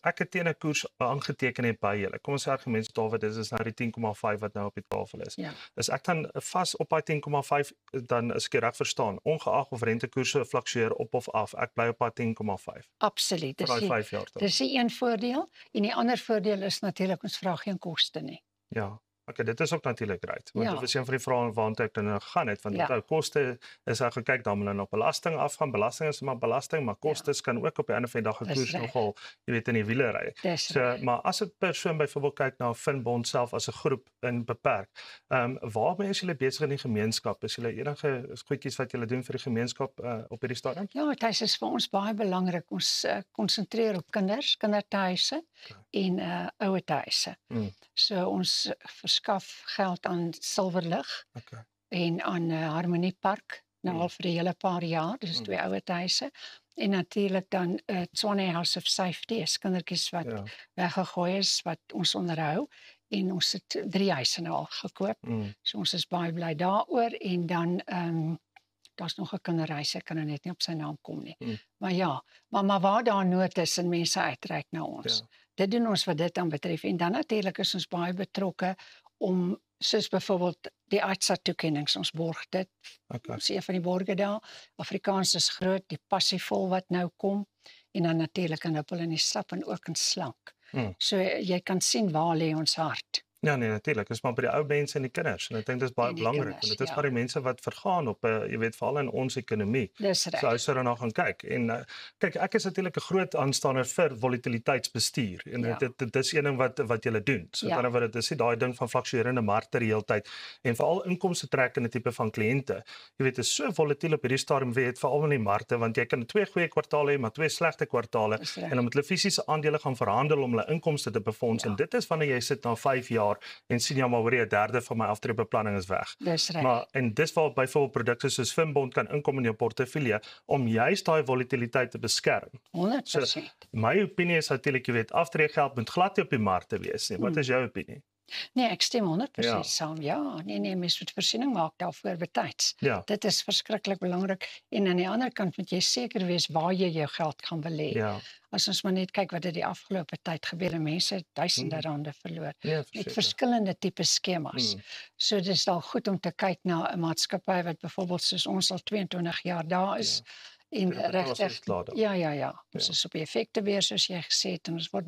ek teen 'n koers aangeteken het by julle. Kom ons sê argument David is nou die 10,5 wat nou op die tafel is. Is ek dan vas op daai 10,5 dan is ek reg verstaan, ongeag of rentekoerse fluktueer op of af, ek bly op daai 10,5. Absoluut. Dis 5 jaar. Dis die een voordeel en die ander voordeel is natuurlik ons vra geen koste nie. Ja. Okay, dit is ook natuurlik reg. Want dit is een van die vrae waartoe ek nou gegaan het, want dit koste is ek gekyk dan hulle op belasting afgaan. Belasting is maar belasting, maar kostes kan ook op die einde van die dag 'n koers nogal, jy weet in die wiele ry. So, maar as 'n persoon byvoorbeeld kyk na Finbond self as 'n groep in beperk, waarmee is julle besig in die gemeenskap? Is julle enige goedjies wat julle doen vir die gemeenskap op hierdie stadium? Ja, dit is vir ons baie belangrik. Ons konsentreer op kinders, kindertuise en ouertuise. So ons skaf geld aan Silverlig en aan Harmonie Park nou al vir 'n hele paar jaar, dis 2 ouertuise en natuurlik dan Swanee House of Safety, is kindertjies wat weggegooi is wat ons onderhou en ons het 3 huise nou al gekoop. So ons is baie bly daaroor en dan daar's nog 'n kinderhuis, ek kan nou net nie op sy naam kom nie. Maar ja, maar waar daar nood is en mense uitreik na ons. Dit doen ons wat dit aan betref en dan natuurlik is ons baie betrokke om soos byvoorbeeld die AITSA-toekennings, ons borg dit. Ons een van die borge daar. Afrikaans is groot, die passievol wat nou kom en dan natuurlik in Huppel in die Stap en ook in Slank. So jy kan sien waar lê ons hart. Ja nee, natuurlik, is maar by die ou mense en die kinders en ek dink dit is baie belangrik want dit is vir die mense wat vergaan op jy weet veral in ons ekonomie. So hy sou daarna gaan kyk en kyk ek is natuurlik 'n groot aanstander vir volatiliteitsbestuur en dit is een ding wat julle doen. So dan word dit is daai ding van fluktuerende markte die hele tyd en veral inkomste trekkende tipe van kliënte. Jy weet dit is so volatiel op hierdie stadium weet veral in die markte want jy kan 2 goeie kwartale hê maar 2 slegte kwartale en dan moet hulle fisiese aandele gaan verhandel om hulle inkomste te befonds en dit is wanneer jy sit na 5 jaar jaar en sien ja maar hoor jy 1/3 van my aftreebeplanning is weg. Dis reg. Maar en dis waar byvoorbeeld produkte soos Finbond kan inkom in jou portefeulje om juist daai volatiliteit te beskerm. 100%. My opinie is natuurlik jy weet aftreegeld moet glad nie op die markte wees nie. Wat is jou opinie? Nee, ek stem 100% saam. Ja, nee, mens moet voorsiening maak daarvoor betyds. Ja. Dit is verskriklik belangrik en aan die ander kant moet jy seker wees waar jy jou geld gaan belê. Ja. As ons maar net kyk wat het die afgelope tyd gebeur, mense het duisende rande verloor Ja, met verskillende tipe skemas. So dis al goed om te kyk na 'n maatskappy wat byvoorbeeld soos ons al 22 jaar daar is. En regtig ja. Ons is op die effektebeurs soos jy gesê het en ons word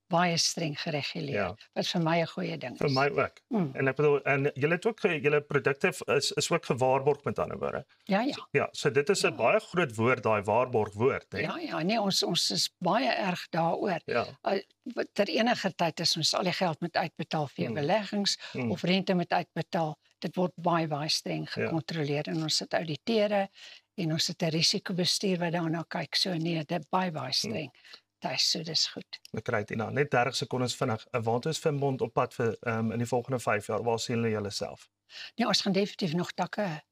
baie streng gereguleer. Wat vir my 'n goeie ding is. Vir my ook. En ek bedoel en julle het ook julle produkte is ook gewaarborg met ander woorde. Ja. Ja, so dit is 'n baie groot woord daai waarborgwoord, hè. Ja, nee, ons is baie erg daaroor. Ter enige tyd as ons al die geld moet uitbetaal vir beleggings of rente moet uitbetaal, dit word baie streng gekontroleer en ons het auditeure en ons het 'n risikobestuur wat daarna kyk. So nee, dit baie streng. So dis goed. Ek kry dit nou net 30 sekondes vinnig. Waar is Finbond op pad vir in die volgende 5 jaar? Waar sien julle julleself? Nee, ons gaan definitief nog takke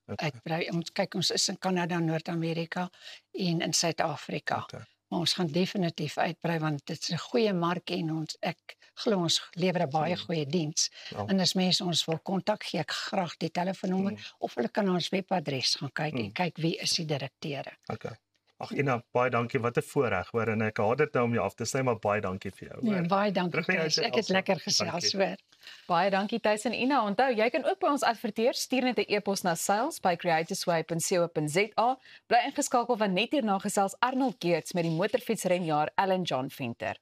uitbrei. Ons kyk ons is in Kanada, Noord-Amerika en in Suid-Afrika. Maar ons gaan definitief uitbrei want dit is 'n goeie mark en ek glo ons lewer 'n baie goeie diens. En as mense ons wil kontak, gee ek graag die telefoonnommer of hulle kan na ons webadres gaan kyk en kyk wie is die direkteure. Okay. Ag Ina, baie dankie. Wat 'n voorreg hoor en ek haat dit nou om jou af te sny, maar baie dankie vir jou. Nee, baie dankie. Ek het lekker gesels hoor. Baie dankie Thys en Ina. Onthou, jy kan ook by ons adverteer. Stuur net 'n e-pos na sales@creatorsway.co.za. Bly ingeskakel want net hierna gesels Arnold Geerts met die motorfietsrenjaer Alan John Venter.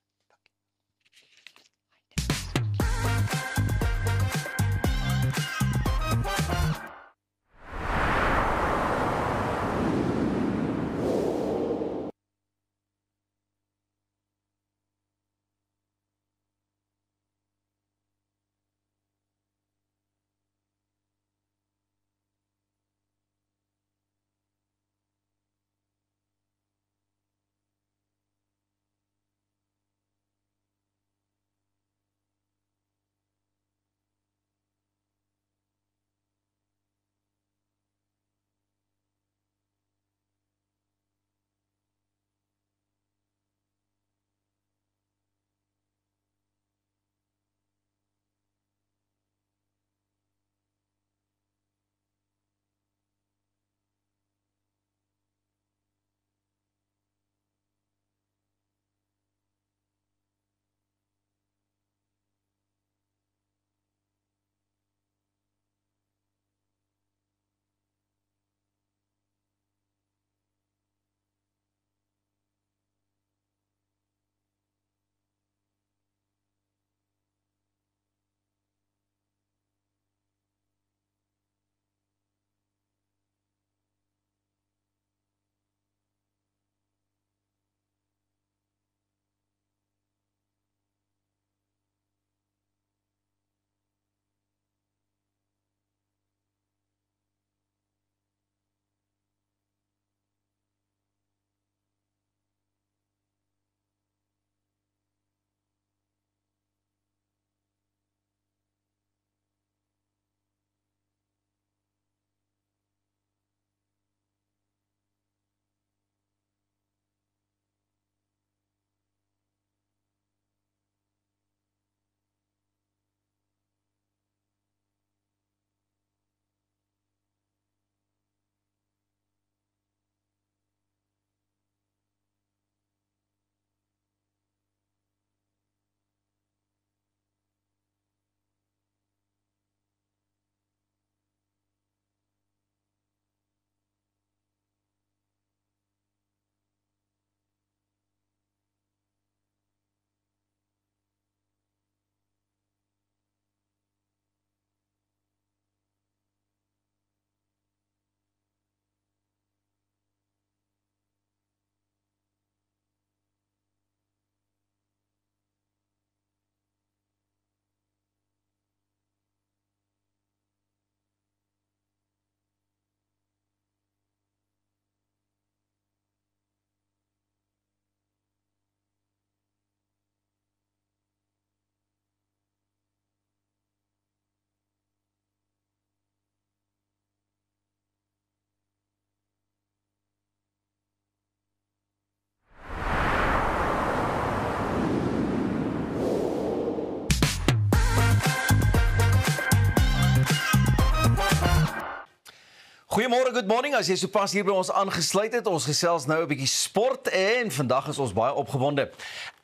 Goeiemôre, good morning. As jy sopas hier by ons aangesluit het, ons gesels nou 'n bietjie sport en vandag is ons baie opgewonde.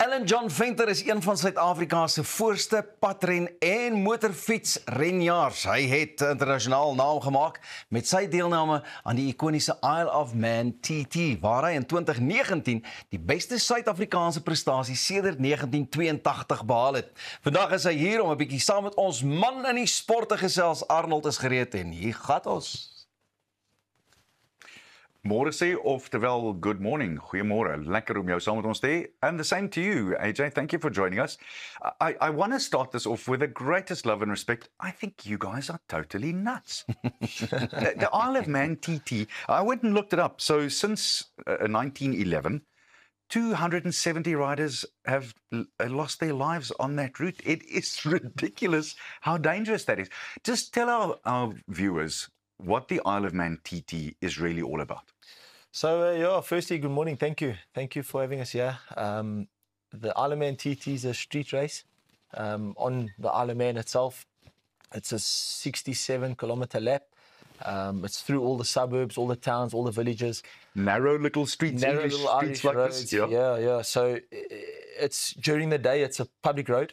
Alan John Venter is een van Suid-Afrika se voorste padren en motorfiets renjaars. Hy het internasionaal naam gemaak met sy deelname aan die ikoniese Isle of Man TT, waar hy in 2019 die beste Suid-Afrikaanse prestasie sedert 1982 behaal het. Vandag is hy hier om 'n bietjie saam met ons man in die sport te gesels. Arnold is gereed en hier gaan ons. Môre sê of terwyl good morning. Goeiemôre. Lekker om jou saam met ons te hê. And the same to you, AJ. Thank you for joining us. I want to start this off with the greatest love and respect. I think you guys are totally nuts. The Isle of Man TT, I went and looked it up. So since 1911, 270 riders have lost their lives on that route. It is ridiculous how dangerous that is. Just tell our viewers what the Isle of Man TT is really all about. So, yeah, firstly, good morning. Thank you. Thank you for having us here. The Isle of Man TT is a street race on the Isle of Man itself. It's a 67-kilometer lap. It's through all the suburbs, all the towns, all the villages. Narrow little streets, narrow English little streets Irish like roads. this. Yeah. Yeah. So it's during the day, it's a public road.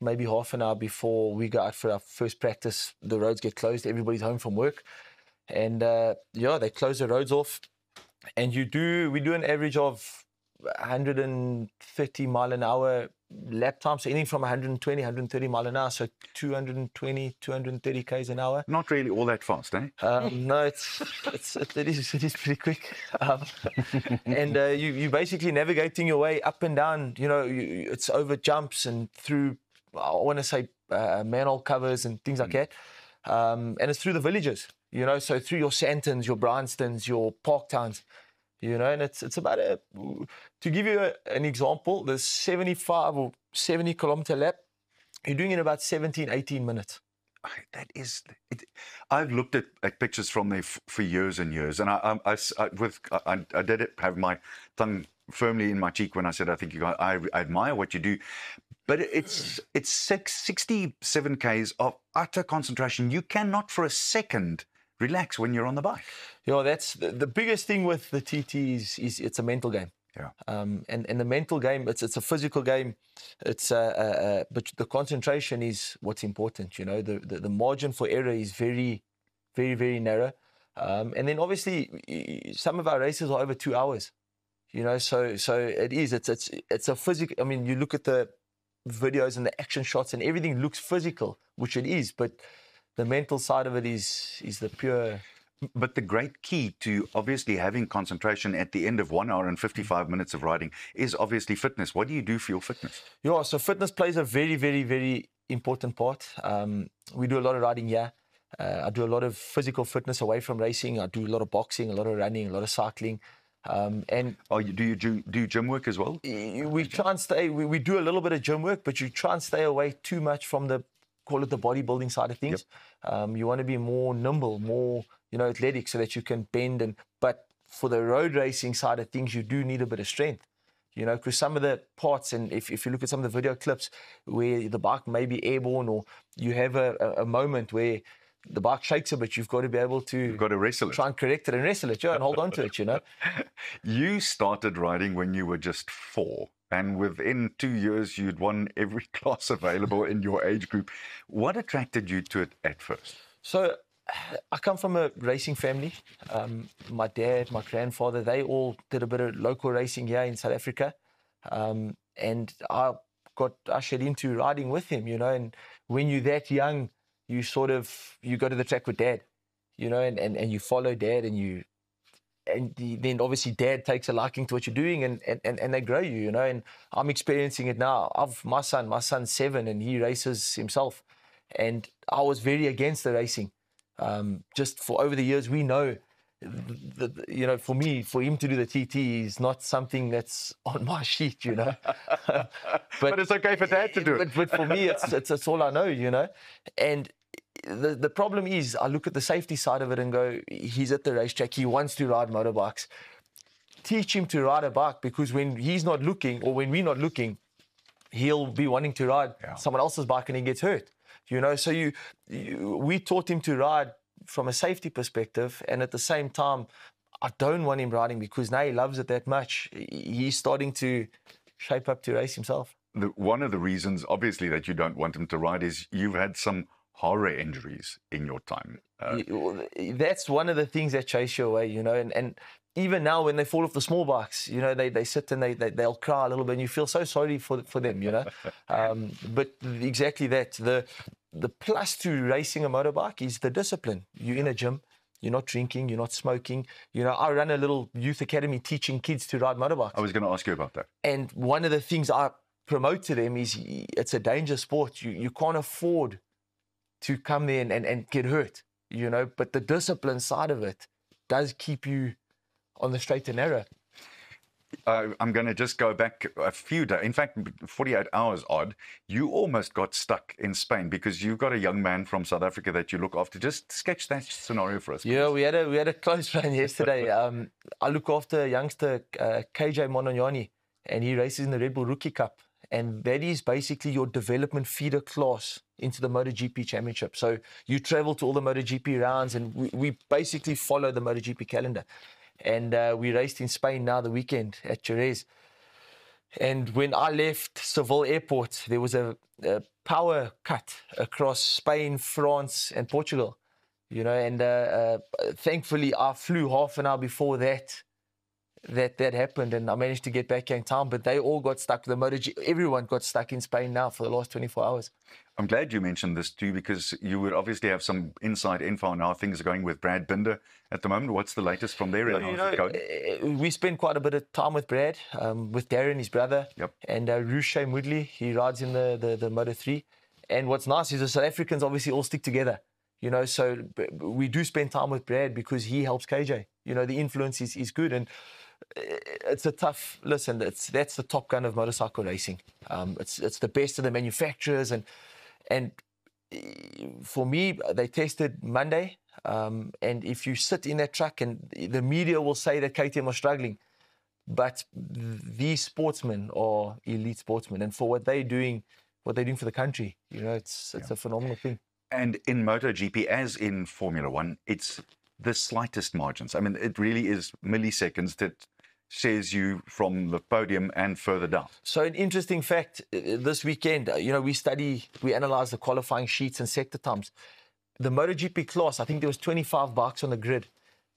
Maybe half an hour before we go out for our first practice, the roads get closed. Everybody's home from work. And yeah, they close the roads off. And we do an average of 130 mile an hour lap time. So anything from 120, 130 mile an hour. So 220, 230 k's an hour. Not really all that fast, eh? No, it is pretty quick. And you're basically navigating your way up and down. You know, it's over jumps and through, I want to say, manhole covers and things like that. And it's through the villages, you know, so through your Santons, your Bryanstons, your Parktowns, you know, and it's about to give you an example, the 75 or 70 kilometer lap, you're doing it in about 17, 18 minutes. That is, I've looked at pictures from there for years and years, and I did have my tongue firmly in my cheek when I said I think I admire what you do, but it's 67 k's of utter concentration. You cannot for a second relax when you're on the bike. Yeah, that's the biggest thing with the TT is it's a mental game. Yeah. And the mental game, it's a physical game. It's but the concentration is what's important. You know, the margin for error is very, very, very narrow. And then obviously some of our races are over 2 hours. You know, so it is. It's a physical. I mean, you look at the videos and the action shots and everything looks physical, which it is. But the mental side of it is the pure. But the great key to obviously having concentration at the end of 1 hour and 55 minutes of riding is obviously fitness. What do you do for your fitness? Yeah, so fitness plays a very, very, very important part. We do a lot of riding here. I do a lot of physical fitness away from racing. I do a lot of boxing, a lot of running, a lot of cycling. And do you do gym work as well? We try and stay. We do a little bit of gym work, but you try and stay away too much from the bodybuilding side of things. Yep. You want to be more nimble, more athletic, so that you can bend. But for the road racing side of things, you do need a bit of strength. You know, because some of the parts, and if you look at some of the video clips where the bike may be airborne, or you have a moment where the bike shakes a bit, you've got to be able to... You've got to wrestle it. Try and correct it and wrestle it, and hold on to it, you know. You started riding when you were just 4, and within 2 years, you'd won every class available in your age group. What attracted you to it at first? So, I come from a racing family. My dad, my grandfather, they all did a bit of local racing here in South Africa. And I got ushered into riding with him, you know, and when you're that young, you go to the track with dad, you know, and you follow dad, and then obviously dad takes a liking to what you're doing, and they grow you, you know, and I'm experiencing it now. My son's 7 and he races himself, and I was very against the racing. Just for over the years, we know that, you know, for him to do the TT is not something that's on my sheet, you know. but it's okay for dad to do it. But for me, it's all I know, you know. And the problem is, I look at the safety side of it and go, he's at the racetrack, he wants to ride motorbikes. Teach him to ride a bike, because when he's not looking, or when we're not looking, he'll be wanting to ride someone else's bike and he gets hurt. You know, so we taught him to ride from a safety perspective, and at the same time, I don't want him riding because now he loves it that much. He's starting to shape up to race himself. One of the reasons, obviously, that you don't want him to ride is you've had some horror injuries in your time. That's one of the things that chase you away, and even now when they fall off the small bikes, they sit and they'll cry a little bit and you feel so sorry for them, But exactly that. The plus to racing a motorbike is the discipline. You're in a gym, you're not drinking, you're not smoking. I run a little youth academy teaching kids to ride motorbikes. I was going to ask you about that. And one of the things I promote to them is it's a danger sport. You can't afford to come there and get hurt, but the discipline side of it does keep you on the straight and narrow. I'm going to just go back a few days, in fact, 48 hours odd. You almost got stuck in Spain because you've got a young man from South Africa that you look after. Just sketch that scenario for us. Please. Yeah, we had a close run yesterday. I look after a youngster, KJ Mononyani, and he races in the Red Bull Rookie Cup. And that is basically your development feeder class into the MotoGP Championship. So you travel to all the MotoGP rounds, and we basically follow the MotoGP calendar. And we raced in Spain now the weekend at Jerez. And when I left Seville Airport, there was a power cut across Spain, France, and Portugal. And thankfully I flew half an hour before that happened, and I managed to get back in time. But they all got stuck. Everyone got stuck in Spain now for the last 24 hours. I'm glad you mentioned this too, because you would obviously have some inside info on how things are going with Brad Binder at the moment. What's the latest from there? We spend quite a bit of time with Brad, with Darren, his brother, and Rushe Mudley. He rides in the Moto3. And what's nice is the South Africans obviously all stick together. So we do spend time with Brad because he helps KJ. The influence is good, and it's a tough listen. That's the Top Gun of motorcycle racing. It's the best of the manufacturers, and for me, they tested Monday. And if you sit in that truck, and the media will say that KTM are struggling, but these sportsmen are elite sportsmen, and for what they're doing for the country, it's a phenomenal thing. And in MotoGP, as in Formula One, it's the slightest margins. I mean, it really is milliseconds that says you from the podium and further down. So an interesting fact, this weekend, we analyze the qualifying sheets and sector times. The MotoGP class, I think there was 25 bikes on the grid.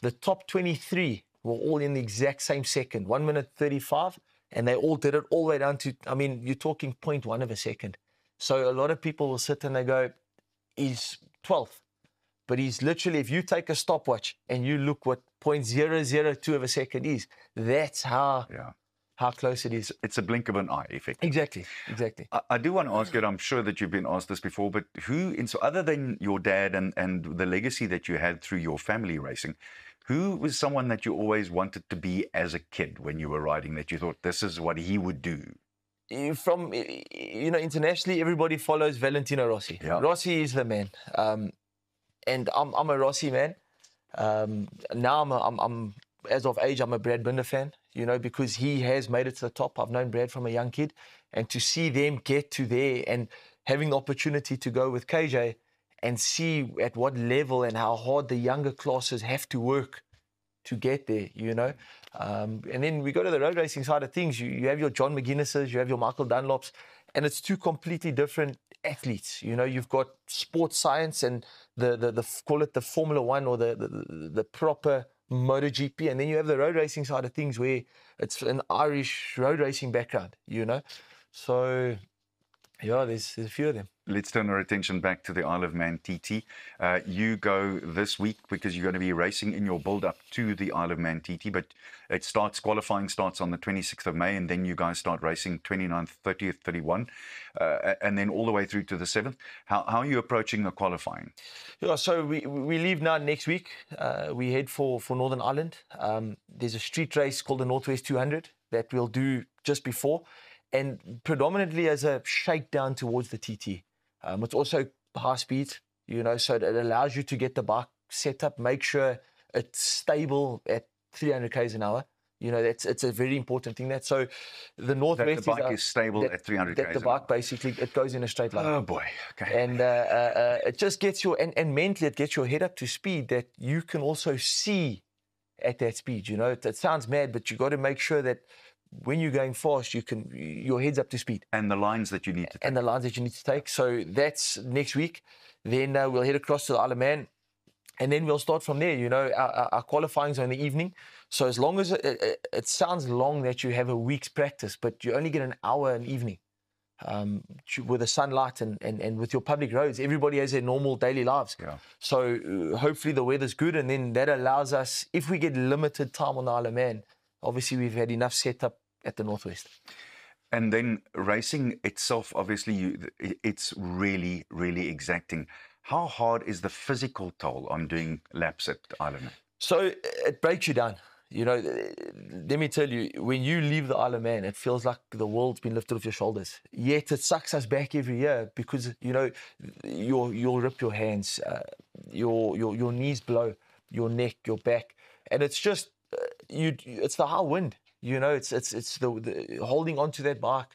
The top 23 were all in the exact same second, 1 minute 35, and they all did it all the way down to, you're talking 0.1 of a second. So a lot of people will sit and they go, he's 12th. But he's literally, if you take a stopwatch and you look what 0.002 of a second is, that's how close it is. It's a blink of an eye, effectively. Exactly. I do want to ask you, I'm sure that you've been asked this before, but so other than your dad and the legacy that you had through your family racing, who was someone that you always wanted to be as a kid when you were riding, that you thought this is what he would do? From, internationally, everybody follows Valentino Rossi. Yeah. Rossi is the man. And I'm a Rossi man. Now I'm as of age, I'm a Brad Binder fan, because he has made it to the top. I've known Brad from a young kid, and to see them get to there and having the opportunity to go with KJ and see at what level and how hard the younger classes have to work to get there, And then we go to the road racing side of things. You have your John McGuinnesses, you have your Michael Dunlops, and it's two completely different athletes. You've got sports science and the call it the Formula One or the proper MotoGP, and then you have the road racing side of things where it's an Irish road racing background, So, there's a few of them. Let's turn our attention back to the Isle of Man TT. You go this week because you're going to be racing in your build-up to the Isle of Man TT, but qualifying starts on the 26th of May, and then you guys start racing 29th, 30th, 31, and then all the way through to the 7th. How are you approaching the qualifying? So we leave now next week. We head for Northern Ireland. There's a street race called the Northwest 200 that we'll do just before, and predominantly as a shakedown towards the TT. It's also high speed, so it allows you to get the bike set up, make sure it's stable at 300 k's an hour, You know, it's a very important thing. That so the Northwest the bike is stable at 300 that the km. bike basically it goes in a straight line. Oh boy, okay. And it just gets your and mentally it gets your head up to speed that you can also see at that speed. You know, it sounds mad, but you got to make sure that when you're going fast, your head's up to speed. And the lines that you need to take. And the lines that you need to take. So that's next week. Then we'll head across to the Isle of Man. And then we'll start from there. You know, our qualifying's in the evening. So as long as it sounds long that you have a week's practice, but you only get an hour in the evening with the sunlight and with your public roads. Everybody has their normal daily lives. Yeah. So hopefully the weather's good. And then that allows us, if we get limited time on the Isle of Man, obviously we've had enough setup at the Northwest. And then racing itself, obviously, it's really, really exacting. How hard is the physical toll on doing laps at Isle of Man? So it breaks you down. You know, let me tell you, when you leave the Isle of Man, it feels like the world's been lifted off your shoulders. Yet it sucks us back every year because, you know, you'll rip your hands, your knees blow, your neck, your back. And it's just, it's the high wind. You know, it's the holding onto that bike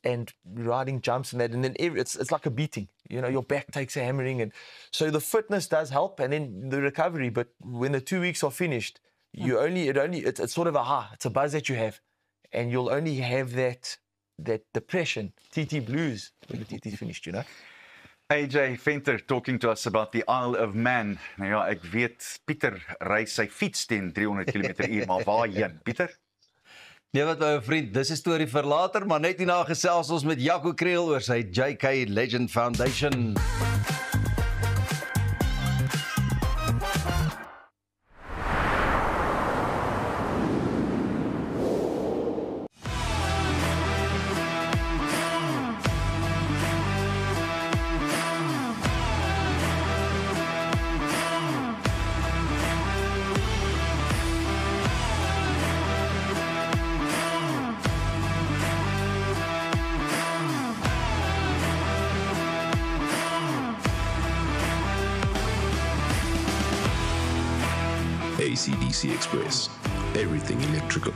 and riding jumps and that, and then it's like a beating. You know, your back takes a hammering, and so the fitness does help, and then the recovery. But when the 2 weeks are finished, it's sort of a high. It's a buzz that you have, and you'll only have that depression, TT blues when the TT's finished. You know. AJ Venter talking to us about the Isle of Man. Nou ja, ek weet Pieter ry sy fiets teen 300 km/h, maar waarheen, Pieter? Nee, wat my vriend, dis 'n storie vir later, maar net hierna gesels ons met Jaco Kriel oor sy JK Legend Foundation. ACDC Express. Everything electrical.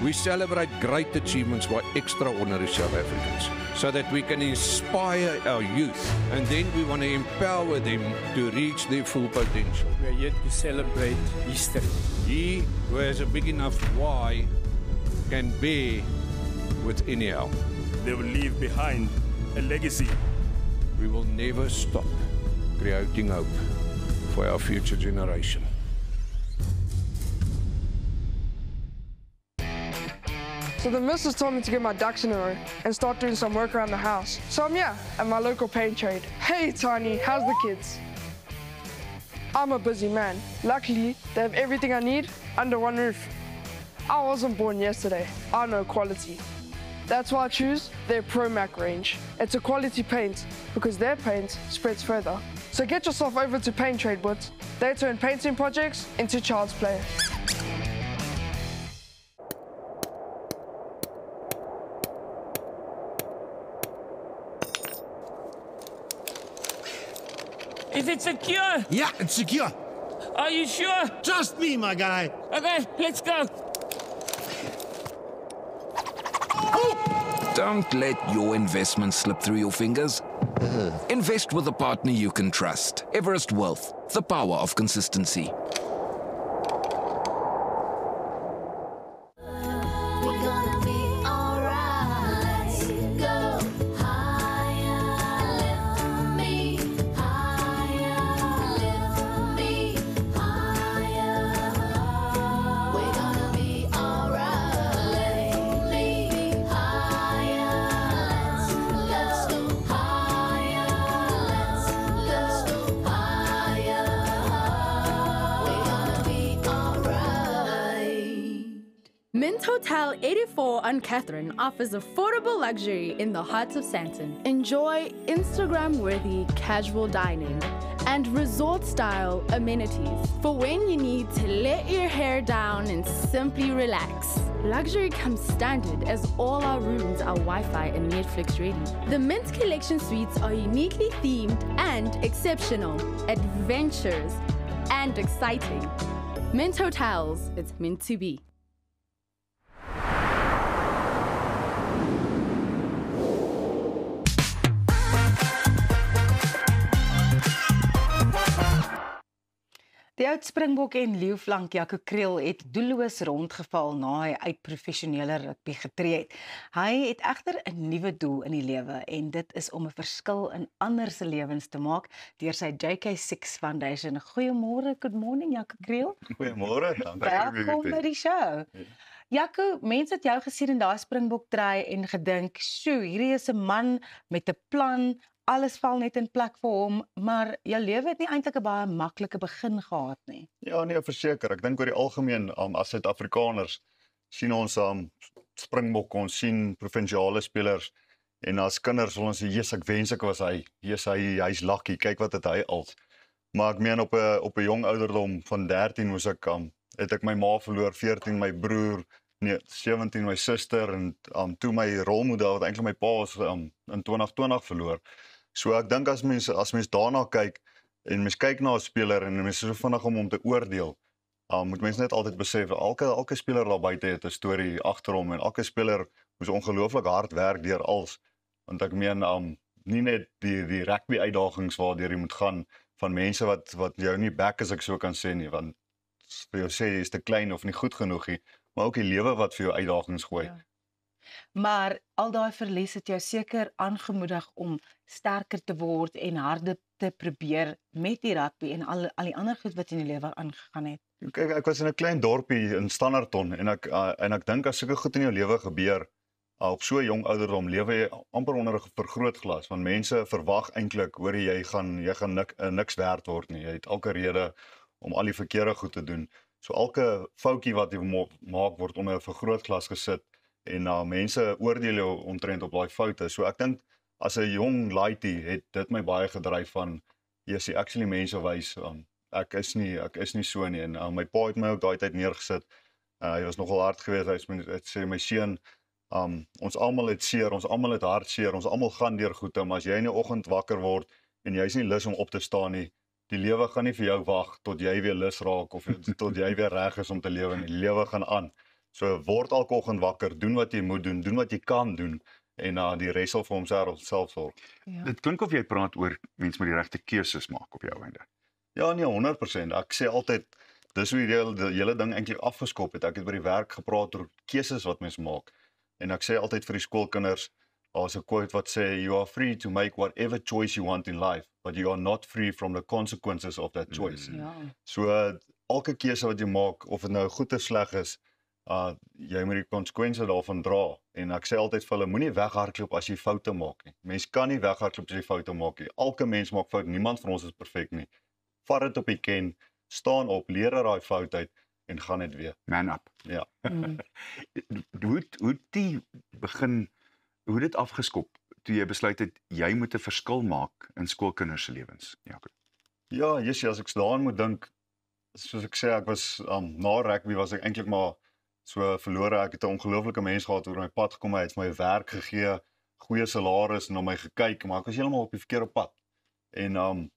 We celebrate great achievements by extraordinary South Africans so that we can inspire our youth, and then we want to empower them to reach their full potential. We are here to celebrate history. He who has a big enough why can bear with anyhow. They will leave behind a legacy. We will never stop creating hope for our future generation. So the missus told me to get my ducks in a row and start doing some work around the house. So I'm here at my local paint trade. Hey Tiny, how's the kids? I'm a busy man. Luckily, they have everything I need under one roof. I wasn't born yesterday. I know quality. That's why I choose their ProMac range. It's a quality paint because their paint spreads further. So get yourself over to Paint Trade Boots. They turn painting projects into child's play. Is it secure? Yeah, it's secure. Are you sure? Trust me, my guy. Okay, let's go. Don't let your investment slip through your fingers. Invest with a partner you can trust. Everest Wealth, the power of consistency. Mint Hotel 84 on Catherine offers affordable luxury in the heart of Sandton. Enjoy Instagram-worthy casual dining and resort-style amenities for when you need to let your hair down and simply relax. Luxury comes standard as all our rooms are Wi-Fi and Netflix ready. The Mint Collection suites are uniquely themed and exceptional, adventurous and exciting. Mint Hotels, it's meant to be. Die oud Springbok en leeuflank Jaco Kriel het doelloos rondgeval na hy uit professionele rugby getree het. Hy het egter 'n nuwe doel in die lewe en dit is om 'n verskil in ander se lewens te maak deur sy JK6 Foundation. Goeiemôre, good morning Jaco Kriel. Goeiemôre, dankie vir die Welkom by die show. Jaco, mense het jou gesien in daai Springbok try en gedink, "Sjoe, hierdie is 'n man met 'n plan." Alles val net in plek vir hom, maar jou lewe het nie eintlik 'n baie maklike begin gehad nie. Ja, nee, verseker. Ek dink oor die algemeen as Suid-Afrikaners sien ons Springbok, ons sien provinsiale spelers en as kinders wil ons sê, "Jesus, ek wens ek was hy. Hy's lucky. Kyk wat het hy al." Maar ek meen op 'n jong ouderdom van 13 moes ek het ek my ma verloor, 14 my broer, 17 my suster en toe my rolmodel wat eintlik my pa was in 2020 verloor. So ek dink as mens daarna kyk en mens kyk na 'n speler en mens is so vinnig om te oordeel, moet mens net altyd besef elke speler daar buite het 'n storie agter hom en elke speler moes ongelooflik hard werk deur als. Want ek meen nie net die rugby uitdagings waardeur jy moet gaan van mense wat jou nie back as ek so kan sê nie, want vir jou sê jy is te klein of nie goed genoeg nie, maar ook die lewe wat vir jou uitdagings gooi. Ja. Maar al daai verlies het jou seker aangemoedig om sterker te word en harder te probeer met die rugby en al die ander goed wat in die lewe aangegaan het. Kyk, ek was in 'n klein dorpie in Standerton en ek dink as sulke goed in jou lewe gebeur, op so 'n jong ouderdom lewe jy amper onder 'n vergrootglas, want mense verwag eintlik, hoor jy gaan niks werd word nie. Jy het elke rede om al die verkeerde goed te doen. So elke foutjie wat jy maak word onder 'n vergrootglas gesit en mense oordeel jou omtrent op daai foute. So ek dink as 'n jong laaitie het dit my baie gedryf van yes, actually mense wys ek is nie so nie en my pa het my ook daai tyd neergesit. Hy was nogal hard geweest. Hy sê my seun, ons almal het seer, ons almal het hartseer, ons almal gaan deur goeie, maar as jy in die oggend wakker word en jy is nie lus om op te staan nie, die lewe gaan nie vir jou wag tot jy weer lus raak of tot jy weer reg is om te lewe nie. Die lewe gaan aan. So word elke oggend wakker, doen wat jy moet doen wat jy kan doen en die res sal vir homself sorg. Ja. Dit klink of jy praat oor mense met die regte keuses maak op jou einde. Ja, nee, 100%. Ek sê altyd dis hoe die hele ding eintlik afgeskop het. Ek het by die werk gepraat oor keuses wat mens maak. En ek sê altyd vir die skoolkinders, daar's 'n quote wat sê you are free to make whatever choice you want in life, but you are not free from the consequences of that choice. So elke keuse wat jy maak, of dit nou goed of sleg is, jy moet die konsekwensies daarvan dra. En ek sê altyd vir hulle, moenie weghardloop as jy foute maak nie. Mens kan nie weghardloop as jy foute maak nie. Elke mens maak foute, niemand van ons is perfek nie. Vat dit op die ken, staan op, leer uit daai fout uit en gaan dit weer. Man up. Ja. Hoe dit afgeskop toe jy besluit het jy moet 'n verskil maak in skoolkinders se lewens, Jaco? Ja, Jessie, as ek daaraan moet dink, soos ek sê, ek was na rugby was ek eintlik maar so verlore. Ek het 'n ongelooflike mens gehad oor my pad gekom, hy het my werk gegee, goeie salaris en na my gekyk, maar ek was heeltemal op die verkeerde pad. En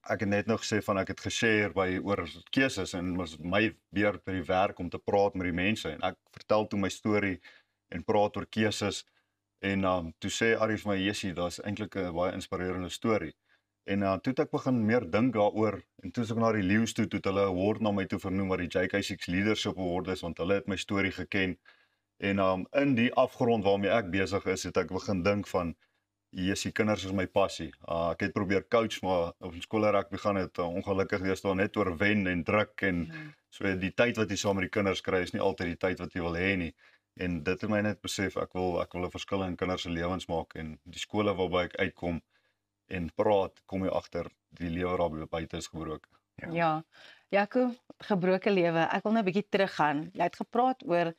ek het net nog gesê van ek het geshare oor keuses en was my beurt by die werk om te praat met die mense en ek vertel toe my storie en praat oor keuses en toe sê Arie vir my, Jessie, daar's eintlik 'n baie inspirerende storie. En toe het ek begin meer dink daaroor en toe is ek na die Leeu's toe het hulle 'n award na my toe vernoem wat die JK6 Leadership Award is, want hulle het my storie geken. En in die afgrond waarmee ek besig is, het ek begin dink van Jessie, kinders is my passie. Ek het probeer coach, maar op skoolrugby gaan dit ongelukkig deesdae net oor wen en druk en so die tyd wat jy saam met die kinders kry is nie altyd die tyd wat jy wil hê nie. En dit het my net besef ek wil 'n verskil in kinders se lewens maak en die skole waarby ek uitkom en praat, kom jy agter die lewe daar buite is gebroken. Ja. Jaco, gebroke lewe. Ek wil nou 'n bietjie teruggaan. Jy het gepraat oor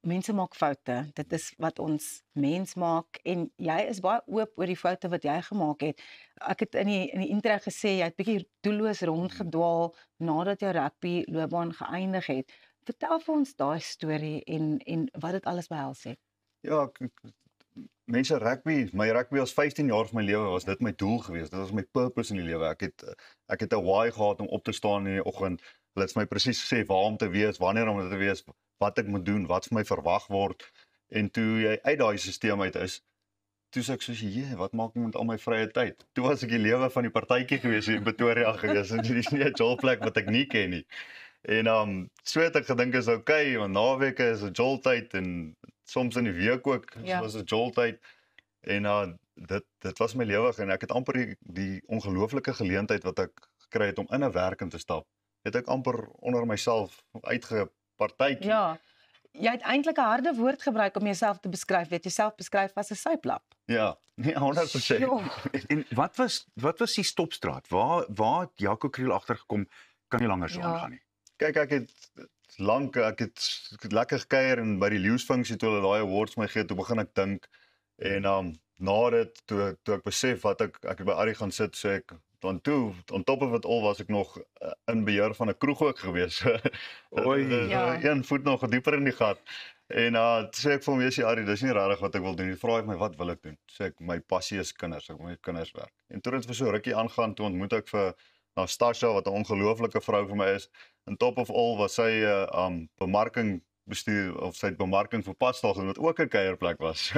mense maak foute. Dit is wat ons mens maak en jy is baie oop oor die foute wat jy gemaak het. Ek het in die intro gesê jy het bietjie doelloos rondgedwaal nadat jou rugby loopbaan geëindig het. Vertel vir ons daai storie en wat dit alles behels het. Ja, mense my rugby was 15 jaar van my lewe, was dit my doel geweest. Dit was my purpose in die lewe. Ek het 'n why gehad om op te staan in die oggend. Hulle het my presies gesê waar om te wees, wanneer om te wees, wat ek moet doen, wat vir my verwag word. En toe jy uit daai stelsel uit is, toe sê ek soos, "Jee, wat maak ek met al my vrye tyd?" Toe was ek die lewe van die partytjie gewees in Pretoria gewees. En dis nie 'n jolplek wat ek nie ken nie. En so het ek gedink is okay, want naweke is 'n joltyd en soms in die week ook was 'n joltyd. En dit was my lewe en ek het amper die ongelooflike geleentheid wat ek gekry het om in 'n werk in te stap. Het ek amper onder myself uitgepartytjie. Ja. Jy het eintlik 'n harde woord gebruik om jouself te beskryf. Jy het jouself beskryf as 'n suiplap. Ja, nee, 100%. En wat was die stopstraat? Waar het Jaco Kriel agtergekom kan nie langer so aangaan nie. Kyk, ek het lekker gekuier en by die leeufunksie toe hulle daai awards my gee, toe begin ek dink en na dit toe ek besef wat ek het by Arie gaan sit, sê ek dan toe, on top of it all was ek nog in beheer van 'n kroeg ook gewees. Een voet nog dieper in die gat. En sê ek vir hom, weet jy Arie, dis nie regtig wat ek wil doen nie. Vra ek my, wat wil ek doen? Sê ek, my passie is kinders, ek wil met kinders werk. En toe het vir so rukkie aangaan, toe ontmoet ek vir Nastasha, wat 'n ongelooflike vrou vir my is. On top of all was sy bemarking bestuur, of sy het bemarking vir Padstal gedoen, wat ook 'n kuierplek was.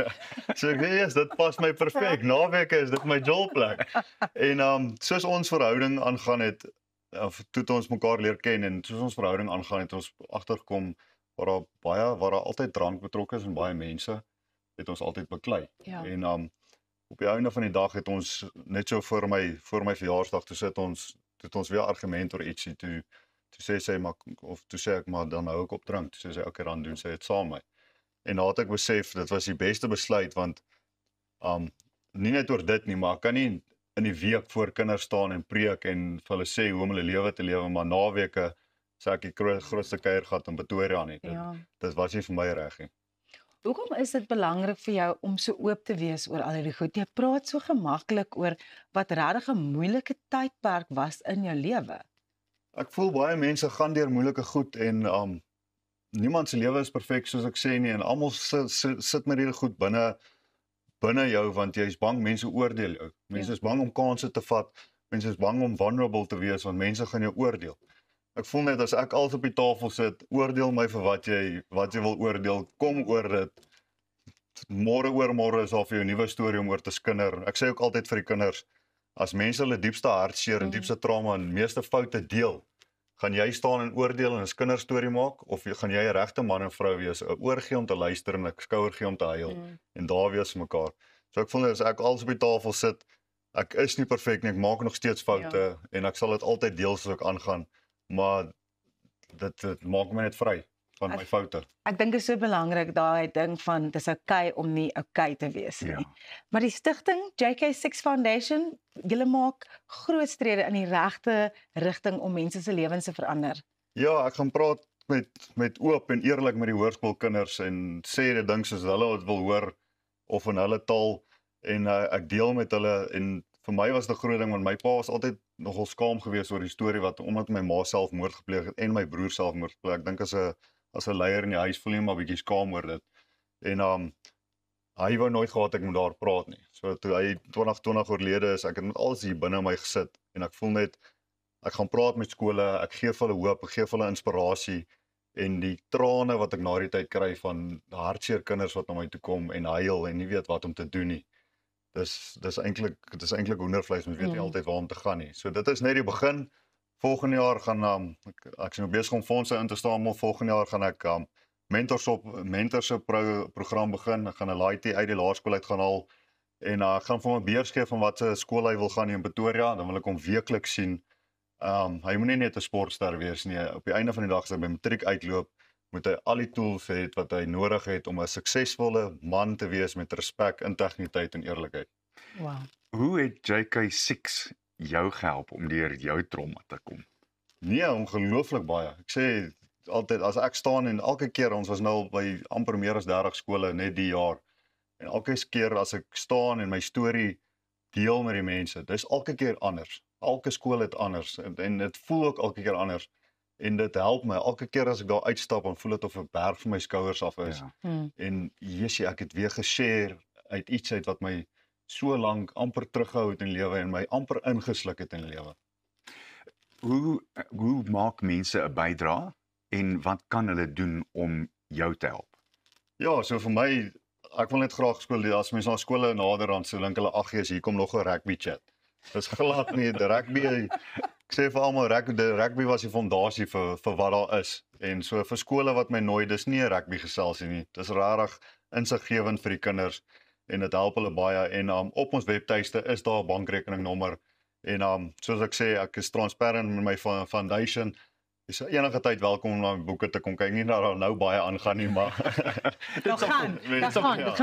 So ek weet, dit pas my perfek. Naweke is dit my jolplek. En soos ons verhouding aangaan het, toe het ons mekaar leer ken, en soos ons verhouding aangaan het ons agtergekom waar daar altyd drank betrokke is en baie mense het ons altyd beklei. Ja. En op die einde van die dag het ons net so voor my verjaarsdag toe sit ons weer argument oor ietsie toe sê sy maar toe sê ek maar dan hou ek op drank. Toe sê sy okay, dan doen sy dit saam met my. En nou het ek besef dit was die beste besluit want nie net oor dit nie, maar ek kan nie in die week voor kinders staan en preek en vir hulle sê hoe om hulle lewe te lewe, maar naweke sê ek die grootste kuiergat in Pretoria nie. Dit was nie vir my reg nie. Hoekom is dit belangrik vir jou om so oop te wees oor al hierdie goed? Jy praat so gemaklik oor wat regtig 'n moeilike tydperk was in jou lewe. Ek voel baie mense gaan deur moeilike goed en niemand se lewe is perfek soos ek sê nie, en almal sit met hierdie goed binne jou want jy is bang mense oordeel jou. Mense is bang om kansse te vat. Mense is bang om vulnerable te wees want mense gaan jou oordeel. Ek voel net as ek alles op die tafel sit, oordeel my vir wat jy wil oordeel, kom oor dit. Môre oor môre is daar vir jou 'n nuwe storie om oor te skinder. Ek sê ook altyd vir die kinders, as mense hulle diepste hartseer en diepste trauma en meeste foute deel, gaan jy staan en oordeel en 'n kinderstorie maak of gaan jy 'n regte man en vrou wees, 'n oor gee om te luister en 'n skouer gee om te huil en daar wees mekaar. So ek voel net as ek alles op die tafel sit, ek is nie perfek nie, ek maak nog steeds foute en ek sal dit altyd deel soos ek aangaan, maar dit maak my net vry van my foute. Ek dink dit is so belangrik daai ding van dis okay om nie okay te wees nie. Maar die stigting JK6 Foundation, julle maak groot strede in die regte rigting om mense se lewens te verander. Ja, ek gaan praat met oop en eerlik met die hoërskoolkinders en sê die ding soos hulle dit wil hoor of in hulle taal en ek deel met hulle en vir my was dit 'n groot ding want my pa was altyd nogal skaam geweest oor die storie wat omdat my ma selfmoord gepleeg het en my broer selfmoord gepleeg. Ek dink as 'n leier in die huis voel jy maar bietjie skaam oor dit. En hy wou nooit gehad ek moet daar praat nie. So toe hy 2020 oorlede is, ek het met alles hier binne my gesit en ek voel net ek gaan praat met skole, ek gee vir hulle hoop, ek gee vir hulle inspirasie en die trane wat ek na die tyd kry van hartseer kinders wat na my toe kom en huil en nie weet wat om te doen nie. Dis eintlik hoendervleis, mens weet nie altyd waar om te gaan nie. So dit is net die begin. Volgende jaar gaan ek is nou besig om fondse in te stamel. Volgende jaar gaan ek mentorship program begin. Ek gaan 'n laaitie uit die laerskool uit gaan haal en ek gaan vir hom 'n beurs gee van wat se skool hy wil gaan in Pretoria. Dan wil ek hom weekliks sien. Hy moet nie net 'n sportster wees nie. Op die einde van die dag as hy by matriek uitloop, moet hy al die tools hê wat hy nodig het om 'n suksesvolle man te wees met respek, integriteit en eerlikheid. Wow. Hoe het JK6 jou gehelp om deur jou trauma te kom? Nee, ongelooflik baie. Ek sê altyd as ek staan en elke keer ons was nou by amper meer as 30 skole net die jaar. En elke keer as ek staan en my storie deel met die mense, dis elke keer anders. Elke skool het anders en dit voel ook elke keer anders. En dit help my elke keer as ek daar uitstap en voel dit of 'n berg van my skouers af is. En Jessie, ek het weer geshare uit iets uit wat my so lank amper teruggehou het in lewe en my amper ingesluk het in lewe. hoe maak mense 'n bydrae en wat kan hulle doen om jou te help? Ja, so vir my, ek wil net graag speel, as mense na skole nader aan, so dink hulle, ag jy's, hier kom nog 'n rugby chat. Dis glad nie, die rugby, ek sê vir almal, rugby was die fondasie vir wat daar is. En so vir skole wat my nooi, dis nie 'n rugby geselsie nie. Dis regtig insiggewend vir die kinders en dit help hulle baie. En op ons webtuiste is daar 'n bankrekeningnommer. En soos ek sê, ek is transparant met my foundation. Is enige tyd welkom om na my boeke te kom kyk. Nie dat daar nou baie aangaan nie, maar dit gaan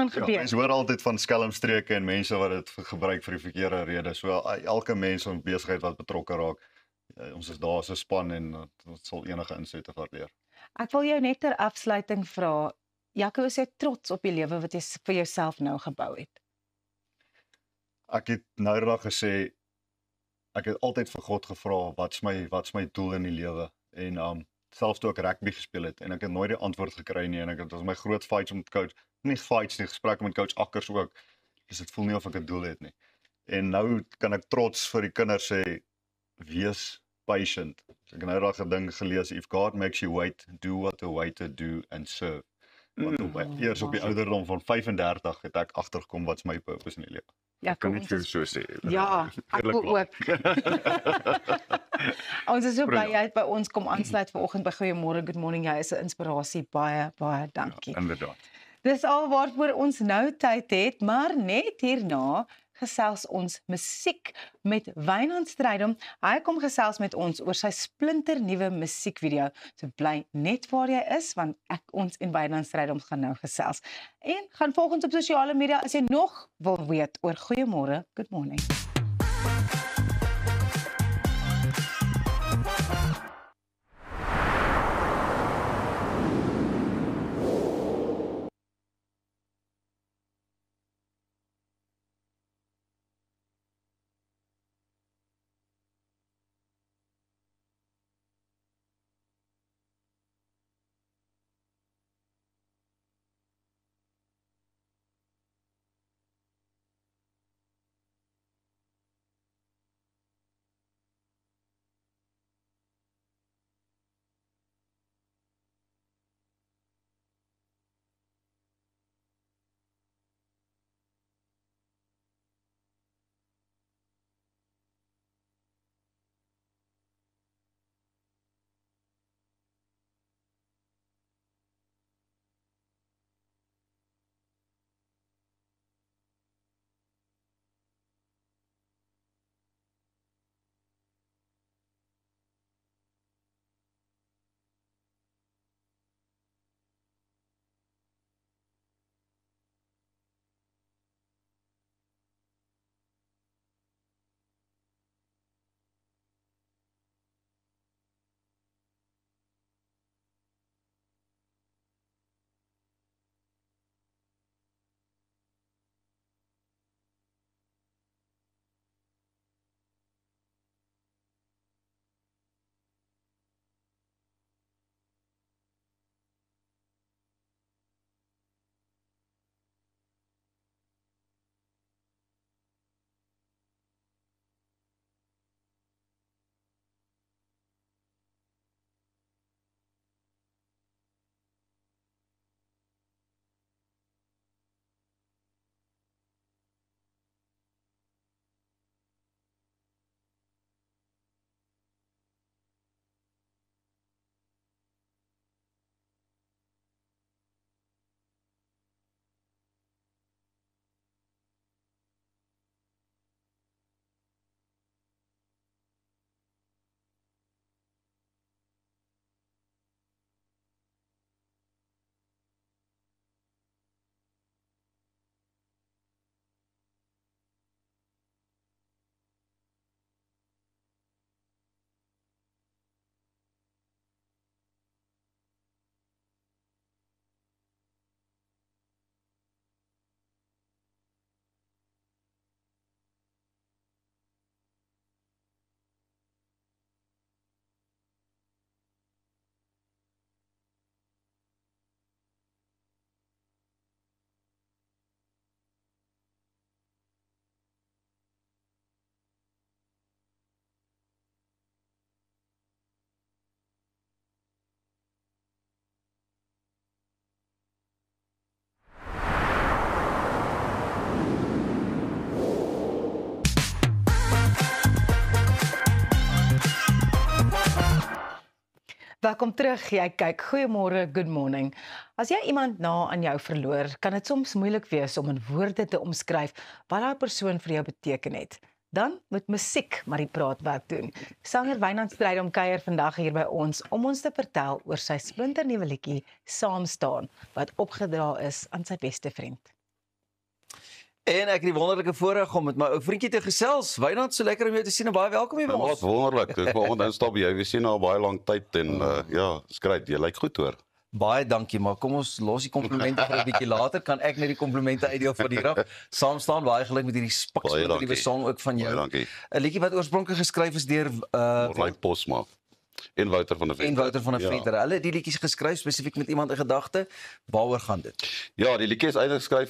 gebeur. Mense hoor altyd van skelmstreke en mense wat dit gebruik vir die verkeerde redes. So elke mens in besigheid wat betrokke raak, ons is daar as 'n span en ons sal enige insette waardeer. Ek wil jou net ter afsluiting vra, Jaco, is jy trots op die lewe wat jy vir jouself nou gebou het? Ek het nou eendag gesê, ek het altyd vir God gevra, wat's my doel in die lewe? En selfs toe ek rugby gespeel het en ek het nooit die antwoord gekry nie, en dit was my groot fights met coach, nie fights nie, gesprekke met coach Akkers ook. Dus dit voel nie of ek 'n doel het nie. En nou kan ek trots vir die kinders sê, wees patient. Ek het nou daag 'n ding gelees, if God makes you wait, do what the waiter do and serve. Want eers op die ouderdom van 35 het ek agtergekom wat's my purpose in die lewe. Ja, kan net vir jou so sê. Ja, ek ook. Ons is so bly jy het by ons kom aansluit vanoggend by Goeiemôre, Good Morning. Jy is 'n inspirasie. Baie dankie. Ja, inderdaad. Dis al waarvoor ons nou tyd het, maar net hierna gesels ons musiek met Wynand Strydom. Hy kom gesels met ons oor sy splinternuwe musiekvideo. So bly net waar jy is, want ons en Wynand Strydom gaan nou gesels. En gaan volg ons op sosiale media as jy nog wil weet oor Goeiemôre, Good Morning. Welkom terug. Jy kyk Goeiemôre, Good Morning. As jy iemand na aan jou verloor, kan dit soms moeilik wees om in woorde te omskryf wat daai persoon vir jou beteken het. Dan moet musiek maar die praatwerk doen. Sanger Wynand Strydom kuier vandag hier by ons om ons te vertel oor sy splinternuwe liedjie Saam staan wat opgedra is aan sy beste vriend. En ek het die wonderlike voorreg om met my ou vriendjie te gesels. Wynand, so lekker om jou te sien en baie welkom hier by ons. Wat wonderlik. Ek wou instap jy. We sien nou baie lank tyd en ja, skryt, jy lyk goed hoor. Baie dankie, maar kom ons los die komplimente vir 'n bietjie later. Kan ek net die komplimente uitdeel van hier af. Saam staan baie geluk met hierdie spiksplinternuwe song ook van jou. Baie dankie. 'n Liedjie wat oorspronklik geskryf is deur Morley Posma en Wouter van der Venter. En Wouter van der Venter. Hulle het die liedjies geskryf spesifiek met iemand in gedagte. Waaroor gaan dit? Ja, die liedjie is eintlik geskryf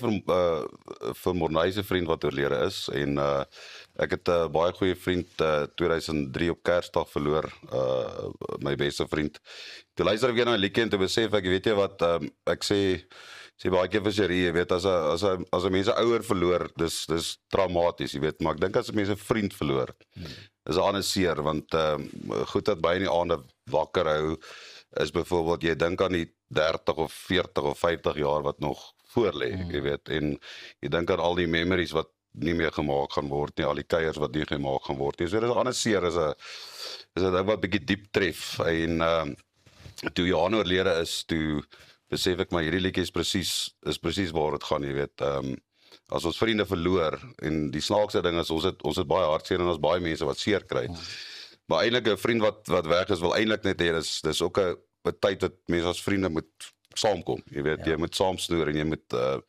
vir Morley se vriend wat oorlede is en ek het 'n baie goeie vriend 2003 op Kersdag verloor, my beste vriend. Toe luister ek weer na die liedjie en toe besef ek, weet jy wat, ek sê baie keer vir Cherie, jy weet, as 'n mens 'n ouer verloor, dis traumaties, jy weet, maar ek dink as 'n mens 'n vriend verloor, is 'n ander seer, want goed dat baie in die aande wakker hou, is byvoorbeeld, jy dink aan die 30 of 40 of 50 jaar wat nog voor lê, jy weet, en jy dink aan al die memories wat nie meer gemaak gaan word nie, al die kuiers wat nie gemaak gaan word nie, so dit is 'n ander seer, is 'n ding wat bietjie diep tref, en toe Johan oorlede is, toe besef ek maar hierdie liedjie is presies waar dit gaan, jy weet, as ons vriende verloor, en die snaakse ding is, ons het baie hartseer, en ons baie mense wat seer kry, maar eintlik 'n vriend wat weg is, wil eintlik net hê, dis ook 'n tyd wat mense as vriende moet saamkom, jy weet, jy moet saam snoer, en jy moet 'n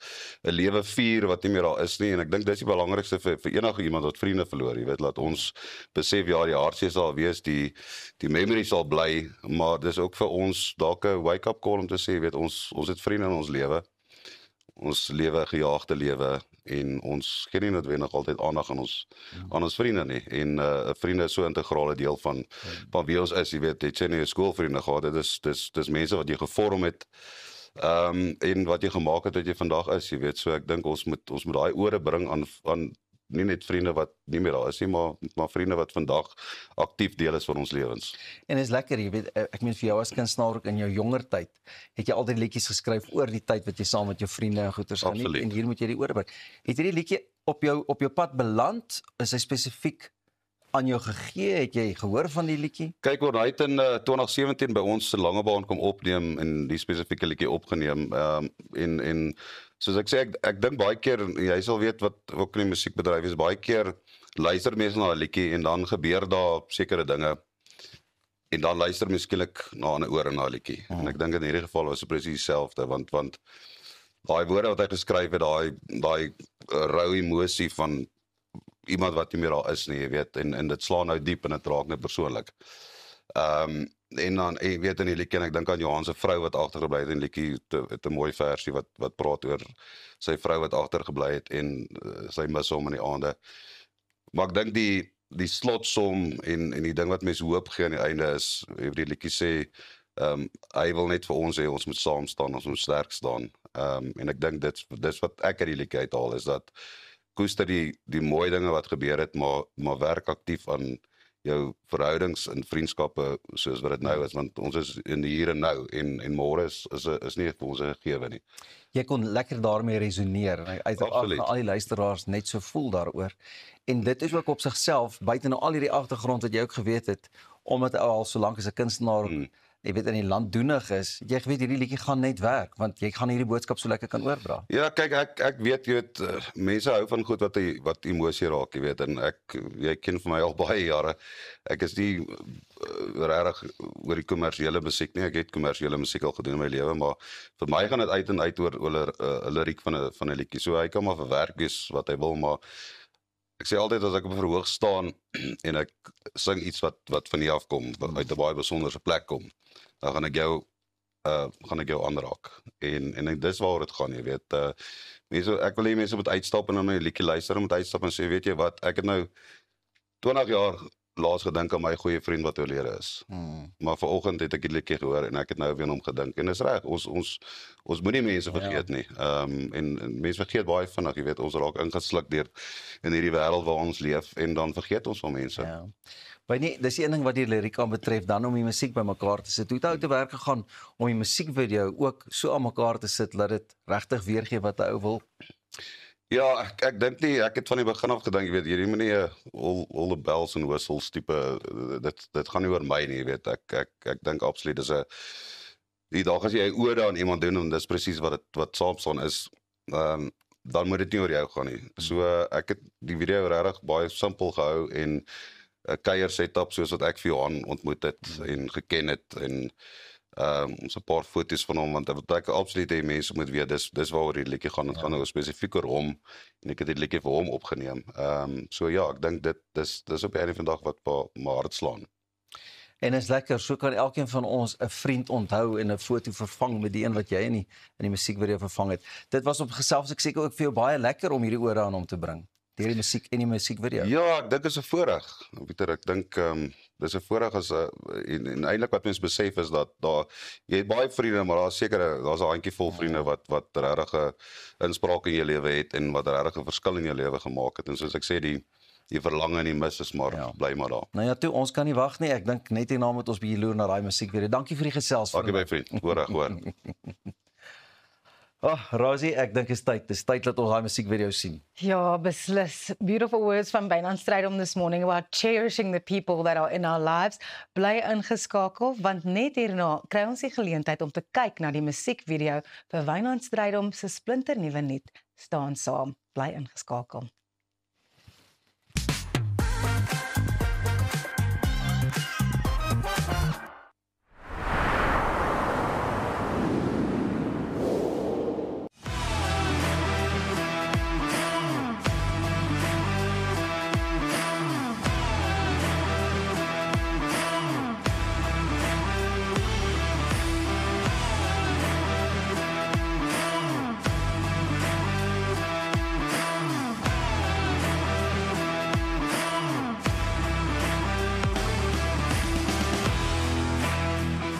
lewe vier wat nie meer daar is nie, en ek dink dis die belangrikste vir enige iemand wat vriende verloor, jy weet, laat ons besef, ja, die hartseer sal wees, die memory sal bly, maar dis ook vir ons dalk 'n wake-up call om te sê, jy weet, ons het vriende in ons lewe, ons lewe 'n gejaagde lewe, en ons gee nie noodwendig altyd aandag aan ons vriende nie, en vriende is so 'n integrale deel van wie ons is, jy weet, het jy nie 'n skoolvriende gehad, dis mense wat jy gevorm het, en wat jy gemaak het wat jy vandag is, jy weet, so ek dink ons moet daai ore bring aan nie net vriende wat nie meer daar is nie, maar vriende wat vandag aktief deel is van ons lewens. En is lekker, jy weet, ek meen vir jou as kunstenaar ook in jou jonger tyd, het jy altyd liedjies geskryf oor die tyd wat jy saam met jou vriende en goeters geniet, en hier moet jy die ore bring. Het hierdie liedjie op jou pad beland? Is hy spesifiek aan jou gegee? Het jy gehoor van die liedjie? Kyk hoor, hy het in 2017 by ons se Langebaan kom opneem en die spesifieke liedjie opgeneem, en soos ek sê, ek dink baie keer, jy sal weet wat ook in die musiekbedryf is, baie keer luister mense na 'n liedjie en dan gebeur daar sekere dinge, en dan luister mense skielik na 'n oor na 'n liedjie. En ek dink in hierdie geval was dit presies dieselfde, want daai woorde wat hy geskryf het, daai rou emosie van iemand wat nie meer daar is nie, jy weet, en dit slaan nou diep en dit raak net persoonlik. En dan, jy weet, in die liedjie, en ek dink aan Johan se vrou wat agtergebly het, en die liedjie het 'n mooi versie wat praat oor sy vrou wat agtergebly het, en sy mis hom in die aande. Maar ek dink die slotsom en die ding wat mense hoop gee aan die einde is, die liedjie sê, hy wil net vir ons hê, ons moet saam staan, ons moet sterk staan. En ek dink dis wat ek uit die liedjie uithaal, is dat koester die mooi dinge wat gebeur het, maar werk aktief aan jou verhoudings en vriendskappe soos wat dit nou is, want ons is in die hier en nou, en môre is nie vir ons gegewe nie. Jy kon lekker daarmee resoneer, en uiteraard al die luisteraars net so voel daaroor, en dit is ook op sigself, buite nou al hierdie agtergrond wat jy ook geweet het, omdat al so lank as 'n kunstenaar, jy weet, in die land doenig is, jy weet hierdie liedjie gaan net werk, want jy gaan hierdie boodskap so lekker kan oordra. Ja, kyk, ek weet, jy weet, mense hou van goed wat emosie raak, jy weet, en jy ken vir my al baie jare, ek is nie regtig oor die kommersiële musiek nie, ek het kommersiële musiek al gedoen in my lewe, maar vir my gaan dit uit en uit oor 'n liriek van 'n liedjie, so hy kan maar verwerk wees wat hy wil, maar ek sê altyd as ek op 'n verhoog staan en ek sing iets wat van hier af kom, uit 'n baie besonderse plek kom, dan gaan ek jou aanraak. En dis waaroor dit gaan, jy weet. Ek wil hê mense moet uitstap en dan my liedjie luister, moet uitstap en sê, weet jy wat, ek het nou 20 jaar laas gedink aan my goeie vriend wat oorlede is. Maar vanoggend het ek die liedjie gehoor en ek het nou weer aan hom gedink. En dis reg, ons moenie mense vergeet nie. En mense vergeet baie vinnig, jy weet, ons raak ingesluk deur in hierdie wêreld waar ons leef en dan vergeet ons van mense. Ja. By nie, dis die een ding wat die liriek betref, dan om die musiek bymekaar te sit. Hoe het ou te werk gegaan om die musiekvideo ook so aan mekaar te sit dat dit regtig weergee wat 'n ou wil? Ja, ek dink nie, ek het van die begin af gedink, jy weet, hierdie meneer all the bells and whistles tipe, dit gaan nie oor my nie, jy weet, ek dink absoluut dis 'n die dag as jy ode aan iemand doen en dis presies wat saam staan is, dan moet dit nie oor jou gaan nie. So ek het die video regtig baie simpel gehou en 'n kuier setup soos wat ek vir Johan ontmoet het en geken het en ons 'n paar foto's van hom want ek absoluut hê mense moet weet dis waaroor die liedjie gaan. Dit gaan nou spesifiek oor hom en ek het die liedjie vir hom opgeneem. So ja, ek dink dis op die einde van die dag wat my hart slaan. En is lekker, so kan elkeen van ons 'n vriend onthou en 'n foto vervang met die een wat jy in die musiekvideo vervang het. Dit was op gesels ek seker ook vir jou baie lekker om hierdie ode aan hom te bring. Deur die musiek en die musiekvideo. Ja, ek dink dit is 'n voorreg. Pieter, ek dink dis 'n voorreg as en eintlik wat mense besef is dat jy het baie vriende, maar daar's 'n handjievol vriende wat regtig 'n inspraak in jou lewe het en wat regtig 'n verskil in jou lewe gemaak het. En soos ek sê, die verlange en die mis is maar bly maar daar. Nou ja, toe ons kan nie wag nie. Ek dink net hierna moet ons bietjie loer na daai musiekvideo. Dankie vir die gesels. Dankie my vriend. Hoor. Rosie, ek dink dis tyd dat ons daai musiekvideo sien. Ja, beslis. Beautiful words van Wynand Strydom this morning about cherishing the people that are in our lives. Bly ingeskakel, want net hierna kry ons die geleentheid om te kyk na die musiekvideo vir Wynand Strydom se splinternuwe lied Staan Saam. Bly ingeskakel.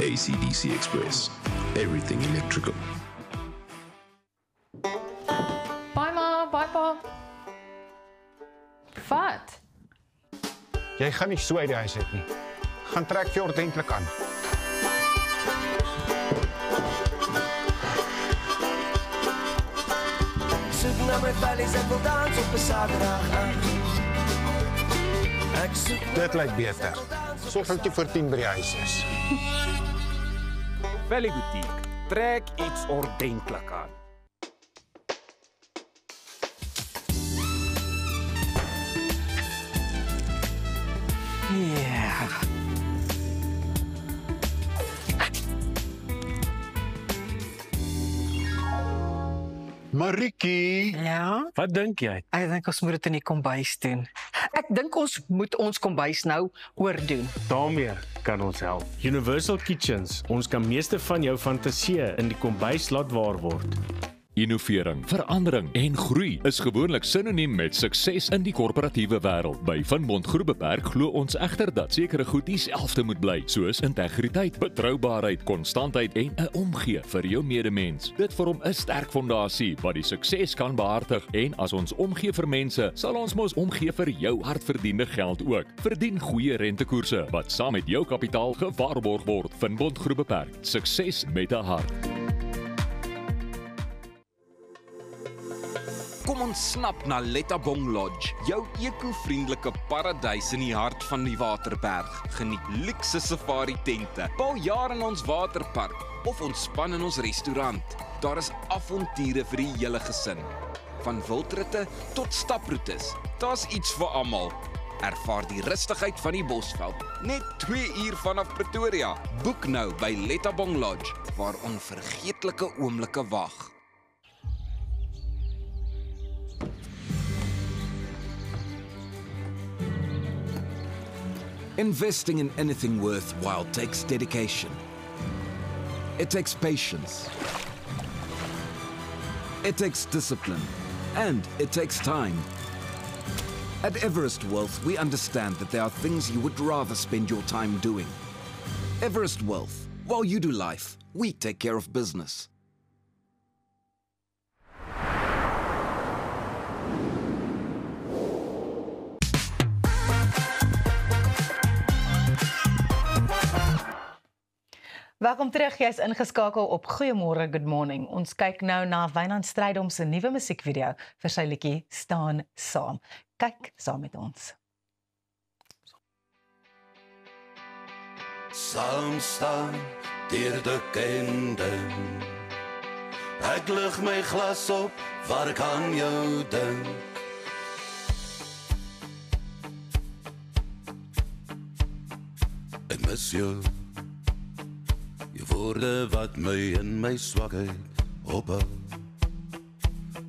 AC/DC Express. Everything electrical. Bye ma, bye pa. Wat? Jy gaan nie so uit die huis uit nie. Gaan trek jy ordentlik aan. Soek na my valleys, ek wil dans op 'n Saterdag aan. Ek soek Dit lyk beter. Sorg dat jy voor 10 by die huis is. Valley Boutique. Trek iets ordentlik aan. Ja. Marikie. Ja? Wat dink jy? Ek dink ons moet dit in die kombuis doen. Ek dink ons moet ons kombuis nou oordoen. Daarmee kan ons help. Universal Kitchens, ons kan meeste van jou fantasieë in die kombuis laat waar word. Innovering, verandering en groei is gewoonlik sinoniem met sukses in die korporatiewe wêreld. By Van Bont Groep Beperk glo ons egter dat sekere goed dieselfde moet bly, soos integriteit, betroubaarheid, konstantheid en 'n omgee vir jou medemens. Dit vorm 'n sterk fondasie wat die sukses kan behartig en as ons omgee vir mense, sal ons mos omgee vir jou hardverdiende geld ook. Verdien goeie rentekoerse wat saam met jou kapitaal gewaarborg word. Van Bont Groep Beperk, sukses met 'n hart. Kom ons snap na Lettabong Lodge, jou eco-vriendelike paradys in die hart van die Waterberg. Geniet luukse safari tente, bou jaar in ons waterpark of ontspan in ons restaurant. Daar is avonture vir die hele gesin. Van wildritte tot staproetes, daar's iets vir almal. Ervaar die rustigheid van die Bosveld, net 2 uur vanaf Pretoria. Boek nou by Lettabong Lodge, waar onvergeetlike oomblikke wag. Investing in anything worthwhile takes dedication. It takes patience. It takes discipline. And it takes time. At Everest Wealth, we understand that there are things you would rather spend your time doing. Everest Wealth. While you do life, we take care of business. Welkom terug, jy is ingeskakel op Goeiemôre, Good Morning. Ons kyk nou na Wynand Strydom se nuwe musiekvideo vir sy liedjie Staan Saam. Kyk saam met ons. Saam staan deur die kending. Ek lig my glas op waar ek aan jou dink. Ek mis jou, die woorde wat my in my swakheid ophou.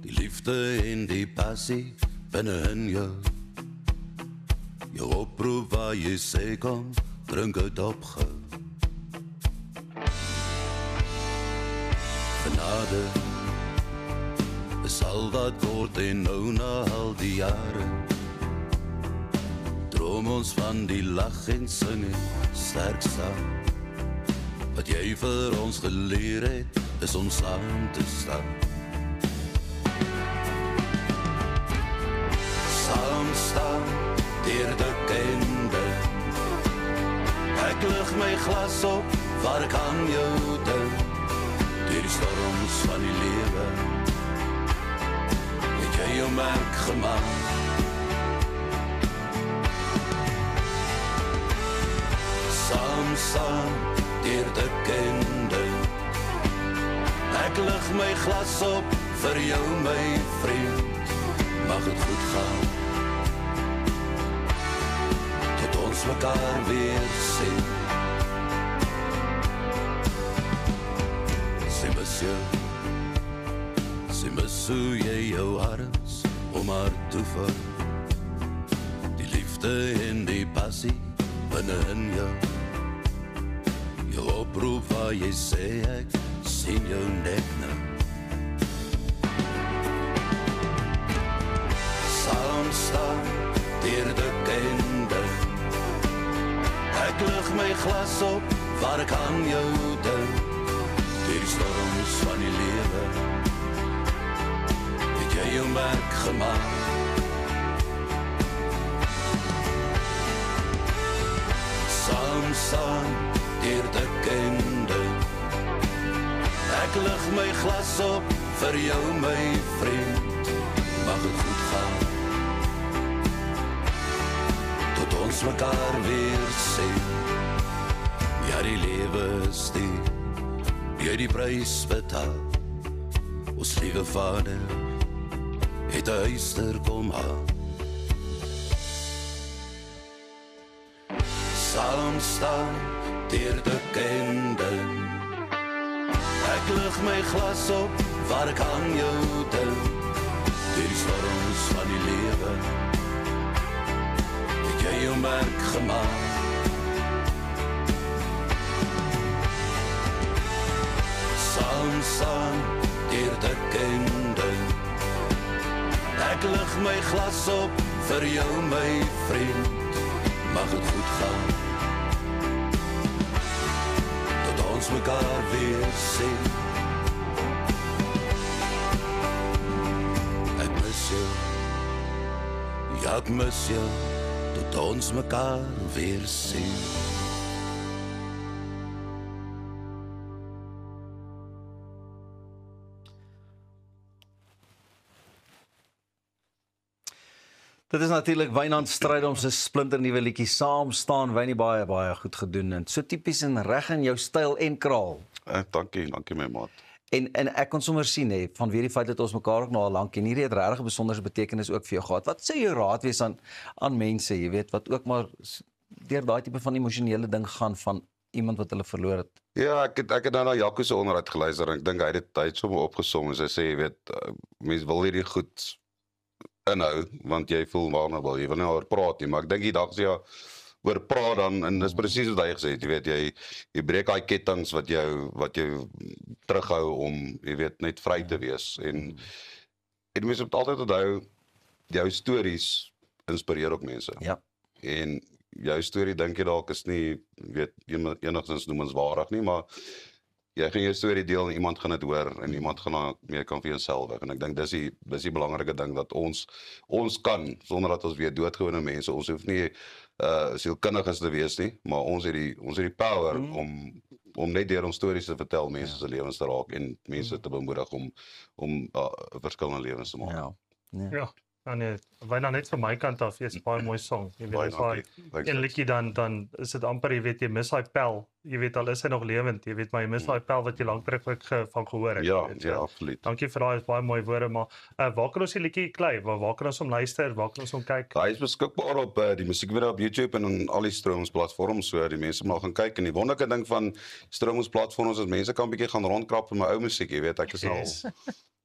Die liefde en die passie binne in jou. Jou oproep waar jy sê kom, drink het opgehou. Genade is al wat kort en nou na al die jare. Droom ons van die lach en sing en sterk staan. Wat jy vir ons geleer het, is om saam te staan. Saam staan, deur die kending. Ek lig my glas op, waar ek aan jou dink. Deur die storms van die lewe, het jy jou merk gemaak. Saam staan, deur die kending. Ek lig my glas op, vir jou my vriend. Mag het goed gaan, tot ons mekaar weer sien. Sy mis hoe jy jou arms om haar toeval. Die liefde en die passie binne in jou. Jou oproep waar jy sê ek sien jou net nou. Saam staan deur die kending. Ek lig my glas op waar ek aan jou dink. Deur die storms van die lewe, het jy jou merk gemaak. Saam staan deur die kending. Ek lig my glas op, vir jou my vriend. Mag het goed gaan, tot ons mekaar weer sien. Ja, die lewe is diep, jy die prys betaal. Ons liewe Vader het 'n huister kom haal. Saam staan deur die kending. Ek lig my glas op, waar ek aan jou dink. Deur die storms van die lewe, het jy jou merk gemaak. Saam staan deur die kending. Ek lig my glas op, vir jou my vriend. Mag het goed gaan, tot ons mekaar weer sien. Ek mis jou, ja ek mis jou, tot ons mekaar weer sien. Dit is natuurlik Wynand Strydom se splinternuwe liedjie Saam staan. Wynie baie goed gedoen en so tipies en reg in jou styl en kraal. Dankie my maat. En ek kon sommer sien hè, vanweer die feit dat ons mekaar ook nou al lank en hierdie het regtig 'n besondere betekenis ook vir jou gehad. Wat sou jou raad wees aan mense, jy weet, wat ook maar deur daai tipe van emosionele ding gaan van iemand wat hulle verloor het? Ja, ek het nou na Jaco se onderhoud geluister en ek dink hy het sommer opgesom en sy sê, jy weet, mense wil hierdie goed inhou, want jy voel waarna wil, jy wil nie oor praat nie, maar ek dink die dag as jy oor praat dan, en dis presies wat hy gesê het, jy weet, jy breek daai kettinge wat jou terughou om, jy weet, net vry te wees, en mense moet altyd onthou, jou stories inspireer ook mense. Ja. En jou storie dink jy dalk is nie, weet, enigstens noemenswaardig nie, maar jy gaan jou storie deel en iemand gaan dit hoor en iemand gaan meer kan vir jouself weg. En ek dink dis die belangrike ding dat ons kan, sonder dat ons weer doodgewone mense, ons hoef nie sielkundiges te wees nie, maar ons het die power om om net deur ons stories te vertel, mense se lewens te raak en mense te bemoedig om verskillende lewens te maak. Ja, nee, Wynand net van my kant af, is baie mooi song. Jy weet, as een liedjie dan is dit amper, jy weet, jy mis daai pel. Jy weet, al is hy nog lewend, jy weet, maar jy mis daai pel wat jy lank terug van gehoor het. Ja, absoluut. Dankie vir daai baie mooi woorde, maar waar kan ons die liedjie kry? Waar kan ons hom luister? Waar kan ons hom kyk? Hy is beskikbaar op die musiekvideo op YouTube en op al die stromingsplatforms, so die mense mag gaan kyk. En die wonderlike ding van stromingsplatforms is mense kan 'n bietjie gaan rondkrap in my ou musiek, jy weet, ek is al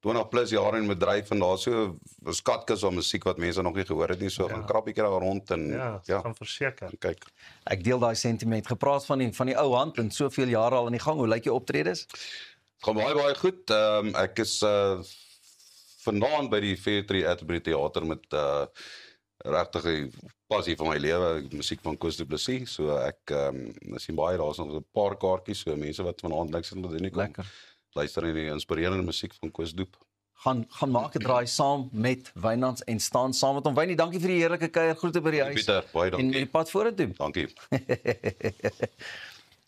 20 plus jaar in bedryf en daar so 'n skatkis van musiek wat mense nog nie gehoor het nie, so gaan krap bietjie daar rond en gaan verseker. Kyk. Ek deel daai sentiment. Gepraat van die ou hand en soveel jare al in die gang. Hoe lyk jou optredes? Gaan baie goed. Ek is vanaand by die Fair Tree Atterbury Theater met regtig 'n passie van my lewe, musiek van Koos Du Plessis. So ek sien baie, daar's nog 'n paar kaartjies, so mense wat vanaand niks het moet doen nie, kom luister na die inspirerende musiek van Koos Doep. Gaan maak 'n draai saam met Wynand en staan saam met hom. Wynie, dankie vir die heerlike kuier. Groete by die huis. Pieter, baie dankie. En die pad vorentoe. Dankie.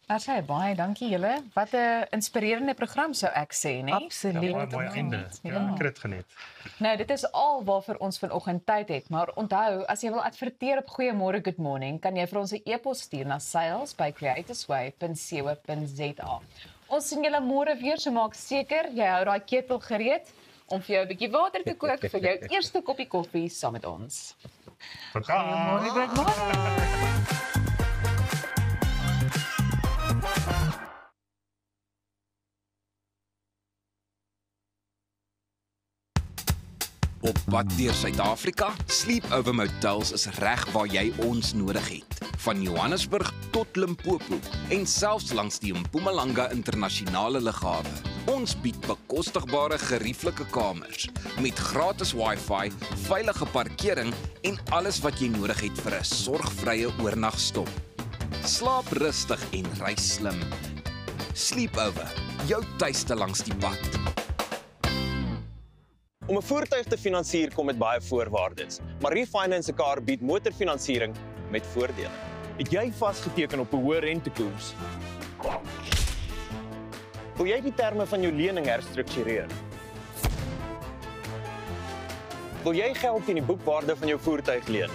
Daar sê baie dankie julle. Wat 'n inspirerende program sou ek sê, né? Absoluut. Ja, mooi einde. Ja, ek het dit geniet. Nou, dit is al waarvoor ons vanoggend tyd het, maar onthou, as jy wil adverteer op Goeiemôre Good Morning, kan jy vir ons 'n e-pos stuur na sales@creatorsway.co.za. Ons sien julle môre weer, so maak seker jy hou daai ketel gereed om vir jou 'n bietjie water te kook vir jou eerste koppie koffie saam met ons. Goeiemôre Good Morning. Op pad deur Suid-Afrika, Sleepover Motels is reg waar jy ons nodig het. Van Johannesburg tot Limpopo en selfs langs die Mpumalanga internasionale lughawe. Ons bied bekostigbare gerieflike kamers met gratis Wi-Fi, veilige parkering en alles wat jy nodig het vir 'n sorgvrye oornagstop. Slaap rustig en reis slim. Sleepover, jou tuiste langs die pad. Om 'n voertuig te finansier kom met baie voorwaardes, maar Refinance 'n Car bied motorfinansiering met voordele. Het jy vasgeteken op 'n hoë rentekoers? Wil jy die terme van jou lening herstruktureer? Wil jy geld teen die boekwaarde van jou voertuig leen?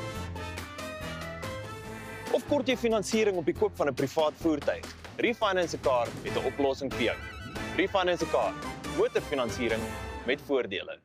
Of kort jy finansiering op die koop van 'n privaat voertuig? Refinance 'n Car het 'n oplossing vir jou. Refinance 'n Car, motorfinansiering met voordele.